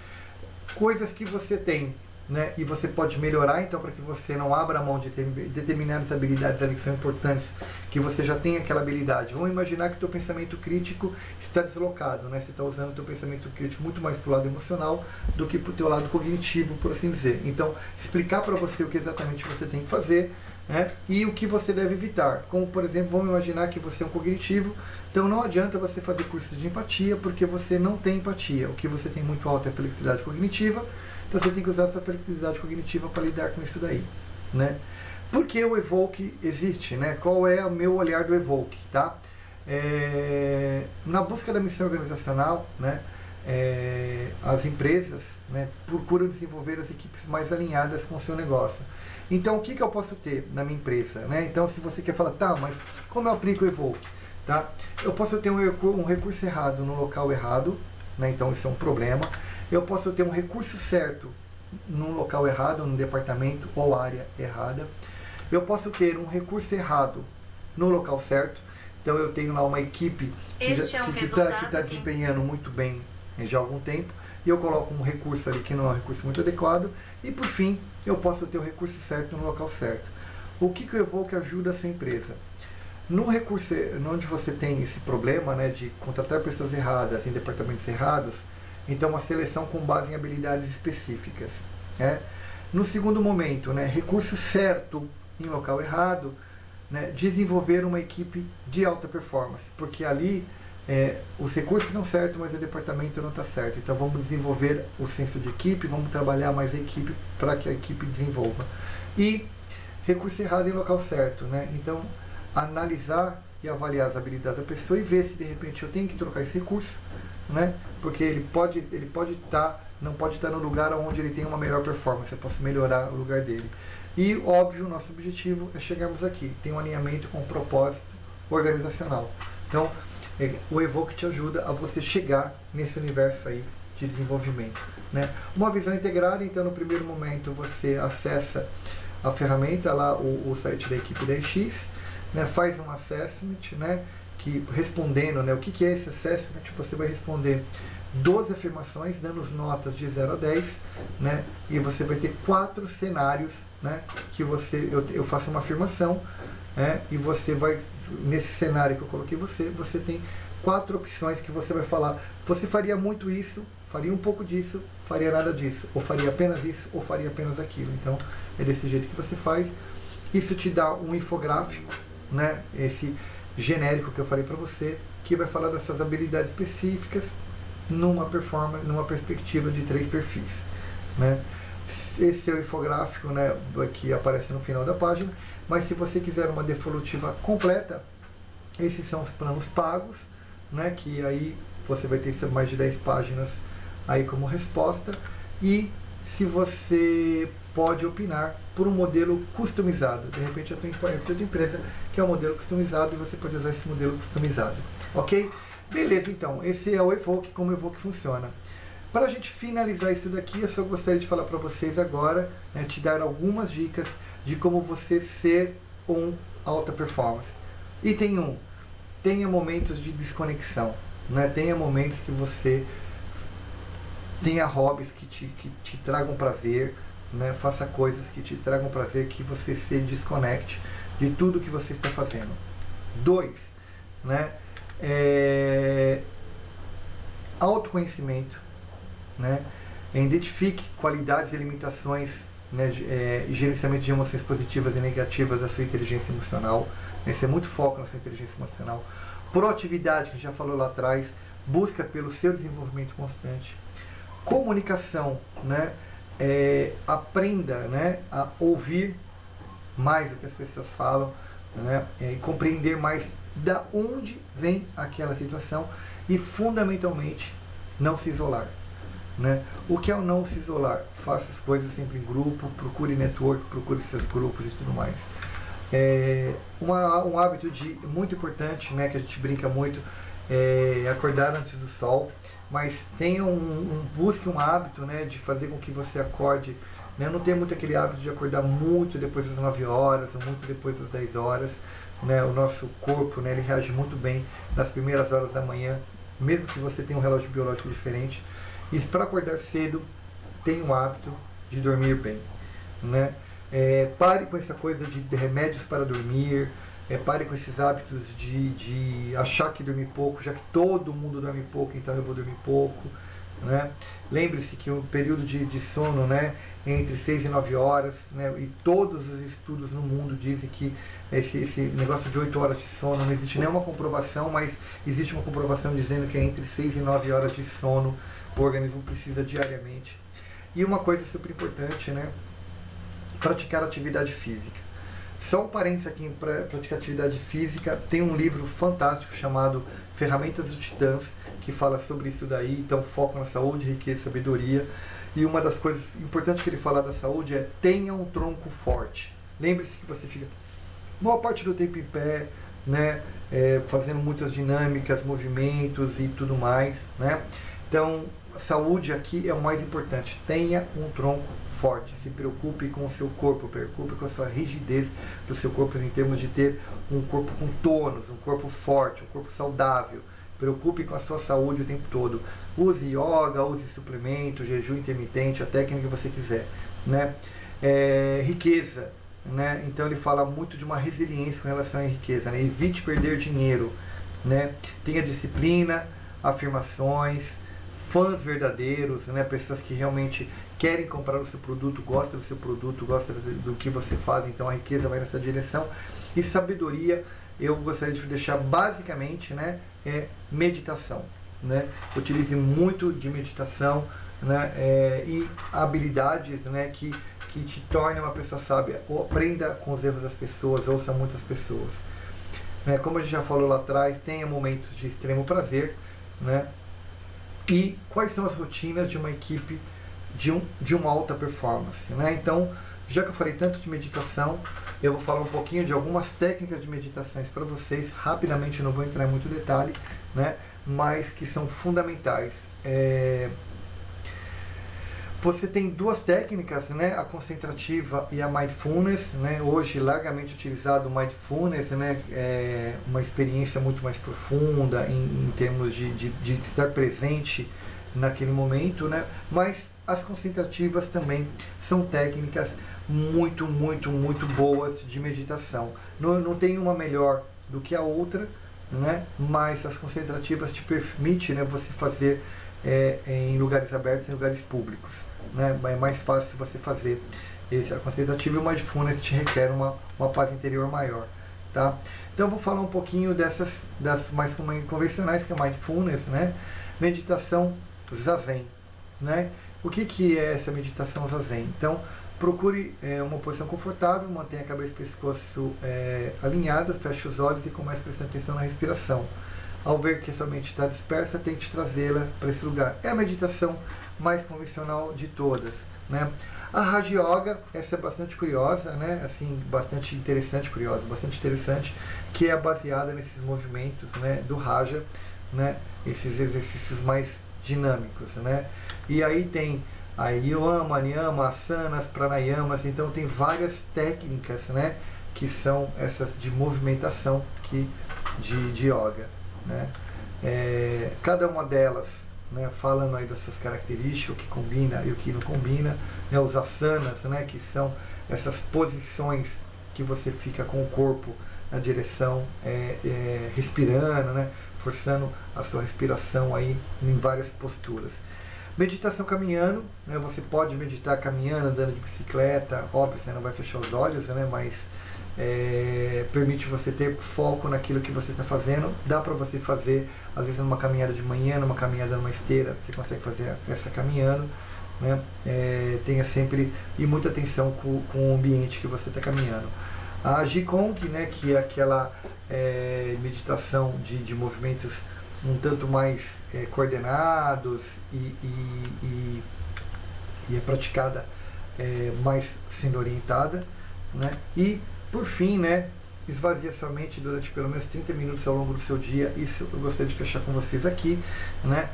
coisas que você tem, né? E você pode melhorar, então, para que você não abra a mão de ter determinadas habilidades ali que são importantes, que você já tem aquela habilidade. Vamos imaginar que o teu pensamento crítico está deslocado, né? Você está usando o teu pensamento crítico muito mais para o lado emocional do que para o teu lado cognitivo, por assim dizer. Então, explicar para você o que exatamente você tem que fazer, né? E o que você deve evitar. Como, por exemplo, vamos imaginar que você é um cognitivo, então não adianta você fazer cursos de empatia, porque você não tem empatia. O que você tem muito alto é a flexibilidade cognitiva. Então você tem que usar essa flexibilidade cognitiva para lidar com isso daí, né? Por que o Evoque existe, né? Qual é o meu olhar do Evoque, tá? Na busca da missão organizacional, né? As empresas, né, procuram desenvolver as equipes mais alinhadas com o seu negócio. Então, o que eu posso ter na minha empresa, né? Então, se você quer falar, tá, mas como eu aplico o Evoque, tá? Eu posso ter um recurso errado no local errado, né? Então, isso é um problema. Eu posso ter um recurso certo num local errado, num departamento ou área errada. Eu posso ter um recurso errado no local certo. Então eu tenho lá uma equipe que está desempenhando muito bem já há algum tempo, e eu coloco um recurso ali que não é um recurso muito adequado. E por fim, eu posso ter o recurso certo no local certo. O que o Evoque ajuda a sua empresa? No recurso onde você tem esse problema, né, de contratar pessoas erradas em departamentos errados, então uma seleção com base em habilidades específicas. No segundo momento, né, recurso certo em local errado, né, desenvolver uma equipe de alta performance, porque ali os recursos estão certos, mas o departamento não está certo. Então vamos desenvolver o senso de equipe, vamos trabalhar mais a equipe para que a equipe desenvolva. E recurso errado em local certo, né? Então analisar e avaliar as habilidades da pessoa e ver se de repente eu tenho que trocar esse recurso, né? Porque ele pode não pode estar no lugar onde ele tem uma melhor performance, eu posso melhorar o lugar dele. E óbvio, nosso objetivo é chegarmos aqui, tem um alinhamento com o propósito organizacional. Então, o Evoque te ajuda a você chegar nesse universo aí de desenvolvimento, né? Uma visão integrada, então no primeiro momento você acessa a ferramenta lá, o site da equipe da EX, né? Faz um assessment, né? Que respondendo, né, o que é esse assessment, você vai responder 12 afirmações, dando notas de 0 a 10, né, e você vai ter 4 cenários, né, que eu faço uma afirmação, e você vai, nesse cenário que eu coloquei você tem 4 opções que você vai falar, você faria muito isso, faria um pouco disso, faria nada disso, ou faria apenas isso, ou faria apenas aquilo. Então, é desse jeito que você faz. Isso te dá um infográfico, né, esse genérico que eu falei para você, que vai falar dessas habilidades específicas numa perspectiva de 3 perfis, né? Esse é o infográfico, né, que aparece no final da página, mas se você quiser uma devolutiva completa, esses são os planos pagos, né, que aí você vai ter mais de 10 páginas aí como resposta, e se você pode opinar por um modelo customizado. De repente a tua empresa quer um modelo customizado e você pode usar esse modelo customizado. Ok? Beleza, então. Esse é o Evoque, como o Evoque funciona. Para a gente finalizar isso daqui, eu só gostaria de falar para vocês agora, né, te dar algumas dicas de como você ser um alta performance. Item 1. Tenha momentos de desconexão. Né? Tenha momentos que você tenha hobbies que te tragam prazer, né? Faça coisas que te tragam prazer, que você se desconecte de tudo que você está fazendo. 2, né? Autoconhecimento, né? Identifique qualidades e limitações né, gerenciamento de emoções positivas e negativas da sua inteligência emocional. Esse é muito foco na sua inteligência emocional. Proatividade, que a gente já falou lá atrás, busca pelo seu desenvolvimento constante. Comunicação, né, aprenda, né, a ouvir mais o que as pessoas falam, né, e compreender mais da onde vem aquela situação e, fundamentalmente, não se isolar. Né? O que é o não se isolar? Faça as coisas sempre em grupo, procure network, procure seus grupos e tudo mais. Um hábito muito importante, né, que a gente brinca muito, é acordar antes do sol, mas busque um hábito, né, de fazer com que você acorde. Né? Não tenha muito aquele hábito de acordar muito depois das 9 horas ou muito depois das 10 horas. Né? O nosso corpo, né, ele reage muito bem nas primeiras horas da manhã, mesmo que você tenha um relógio biológico diferente. E para acordar cedo, tenha o hábito de dormir bem. Né? Pare com essa coisa de remédios para dormir, pare com esses hábitos de achar que dormir pouco, já que todo mundo dorme pouco, então eu vou dormir pouco. Né? Lembre-se que o período de sono, né, entre 6 e 9 horas, né, e todos os estudos no mundo dizem que esse negócio de 8 horas de sono, não existe nenhuma comprovação, mas existe uma comprovação dizendo que é entre 6 e 9 horas de sono o organismo precisa diariamente. E uma coisa super importante, né, praticar atividade física. Só um parênteses aqui para praticar atividade física, tem um livro fantástico chamado Ferramentas dos Titãs, que fala sobre isso daí, então foco na saúde, riqueza e sabedoria. E uma das coisas importantes que ele fala da saúde é: tenha um tronco forte. Lembre-se que você fica boa parte do tempo em pé, né, fazendo muitas dinâmicas, movimentos e tudo mais, né? Então, saúde aqui é o mais importante. Tenha um tronco forte. Se preocupe com o seu corpo, preocupe com a sua rigidez do seu corpo em termos de ter um corpo com tônus, um corpo forte, um corpo saudável. Preocupe com a sua saúde o tempo todo. Use yoga, use suplemento, jejum intermitente, a técnica que você quiser. Né? Riqueza. Né? Então ele fala muito de uma resiliência com relação à riqueza. Né? Evite perder dinheiro. Né? Tenha disciplina, afirmações, fãs verdadeiros, né? Pessoas que realmente querem comprar o seu produto, gostam do seu produto, gostam do que você faz, então a riqueza vai nessa direção. E sabedoria, eu gostaria de deixar basicamente, né, meditação. Né? Utilize muito de meditação, né, e habilidades, né, que te tornem uma pessoa sábia. Ou aprenda com os erros das pessoas, ouça muitas pessoas. Né? Como a gente já falou lá atrás, tenha momentos de extremo prazer. Né? E quais são as rotinas de uma equipe de uma alta performance. Né? Então, já que eu falei tanto de meditação, eu vou falar um pouquinho de algumas técnicas de meditações para vocês. Rapidamente, eu não vou entrar em muito detalhe, né? Mas que são fundamentais. Você tem duas técnicas, né? A concentrativa e a mindfulness. Né? Hoje, largamente utilizado o mindfulness, né? É uma experiência muito mais profunda em termos de estar presente naquele momento, né? Mas as concentrativas também são técnicas muito, muito, muito boas de meditação. Não tem uma melhor do que a outra, né? Mas as concentrativas te permitem, né, você fazer em lugares abertos, em lugares públicos. Né? É mais fácil você fazer. A concentrativa e o mindfulness te requer uma paz interior maior. Tá? Então eu vou falar um pouquinho das mais convencionais, que é mindfulness, né? Meditação zazen. Né? O que é essa meditação zazen? Então, procure uma posição confortável, mantenha a cabeça e o pescoço alinhados, feche os olhos e comece prestando atenção na respiração. Ao ver que a sua mente está dispersa, tente trazê-la para esse lugar. É a meditação mais convencional de todas. Né? A Raja Yoga, essa é bastante curiosa, né? Assim, bastante interessante, que é baseada nesses movimentos, né, do Raja, né? Esses exercícios mais dinâmicos. Né? E aí tem a Yama, Niyama, Asanas, Pranayamas, então tem várias técnicas, né, que são essas de movimentação de yoga. Né? Cada uma delas, né, falando aí das suas características, o que combina e o que não combina, né, os asanas, né, que são essas posições que você fica com o corpo na direção, respirando, né, forçando a sua respiração aí em várias posturas. Meditação caminhando, né? Você pode meditar caminhando, andando de bicicleta, óbvio, você não vai fechar os olhos, né? Mas permite você ter foco naquilo que você está fazendo. Dá para você fazer, às vezes, numa caminhada de manhã, numa caminhada numa esteira, você consegue fazer essa caminhando, né? Tenha sempre e muita atenção com o ambiente que você está caminhando. A Qigong, né, que é aquela meditação de movimentos um tanto mais coordenados e é praticada mais sendo orientada, né? E por fim, né, esvazia sua mente durante pelo menos 30 minutos ao longo do seu dia. Isso eu gostaria de fechar com vocês aqui, né,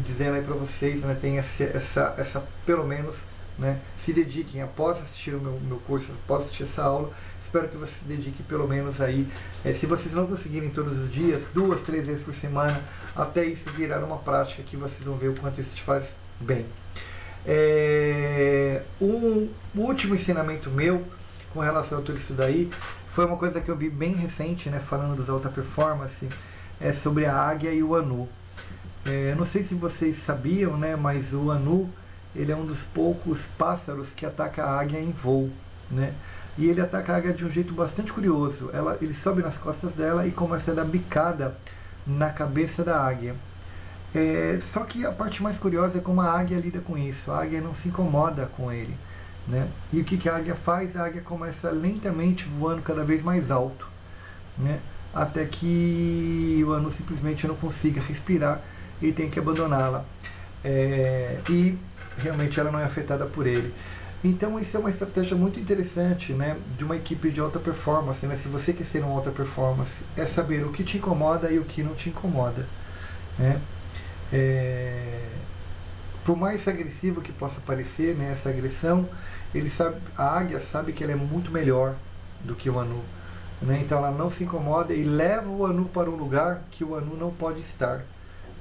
dizendo aí para vocês, né, tem essa pelo menos, né, se dediquem após assistir o meu curso, após assistir essa aula. Espero que você se dedique pelo menos aí, se vocês não conseguirem todos os dias, 2, 3 vezes por semana, até isso virar uma prática que vocês vão ver o quanto isso te faz bem. O último ensinamento meu com relação a tudo isso daí foi uma coisa que eu vi bem recente, né, falando dos alta performance, sobre a águia e o anu. Não sei se vocês sabiam, né, mas o anu, ele é um dos poucos pássaros que ataca a águia em voo, né? E ele ataca a águia de um jeito bastante curioso. Ele sobe nas costas dela e começa a dar bicada na cabeça da águia. Só que a parte mais curiosa é como a águia lida com isso. A águia não se incomoda com ele, né? E o que a águia faz? A águia começa lentamente voando cada vez mais alto, né? Até que o anu simplesmente não consiga respirar e tem que abandoná-la. E realmente ela não é afetada por ele. Então isso é uma estratégia muito interessante, né, de uma equipe de alta performance, né? Se você quer ser um alta performance, é saber o que te incomoda e o que não te incomoda, né? Por mais agressivo que possa parecer, né, essa agressão, a águia sabe que ela é muito melhor do que o anu, né? Então ela não se incomoda e leva o anu para um lugar que o anu não pode estar,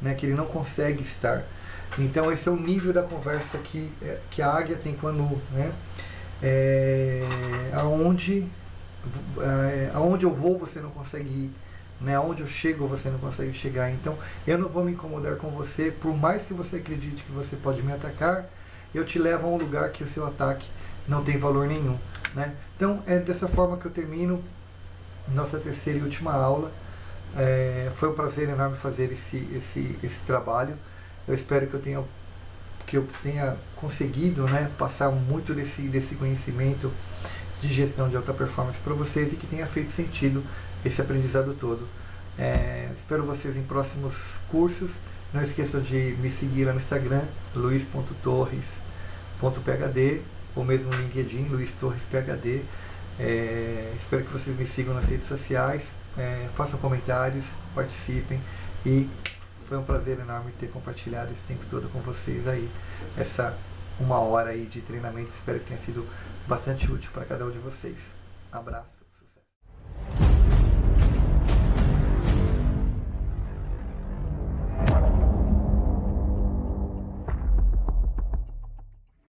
né, que ele não consegue estar. Então esse é o nível da conversa que a águia tem com o anu, né? Aonde eu vou você não consegue ir, né? Aonde eu chego você não consegue chegar. Então eu não vou me incomodar com você, por mais que você acredite que você pode me atacar, eu te levo a um lugar que o seu ataque não tem valor nenhum, né? Então é dessa forma que eu termino nossa terceira e última aula. Foi um prazer enorme fazer esse trabalho. Eu espero que eu tenha conseguido, né, passar muito desse conhecimento de gestão de alta performance para vocês e que tenha feito sentido esse aprendizado todo. Espero vocês em próximos cursos. Não esqueçam de me seguir lá no Instagram, luis.torres.phd, ou mesmo no LinkedIn, Luiz Torres PhD. Espero que vocês me sigam nas redes sociais, façam comentários, participem e foi um prazer enorme ter compartilhado esse tempo todo com vocês aí, essa 1 hora aí de treinamento. Espero que tenha sido bastante útil para cada um de vocês. Abraço.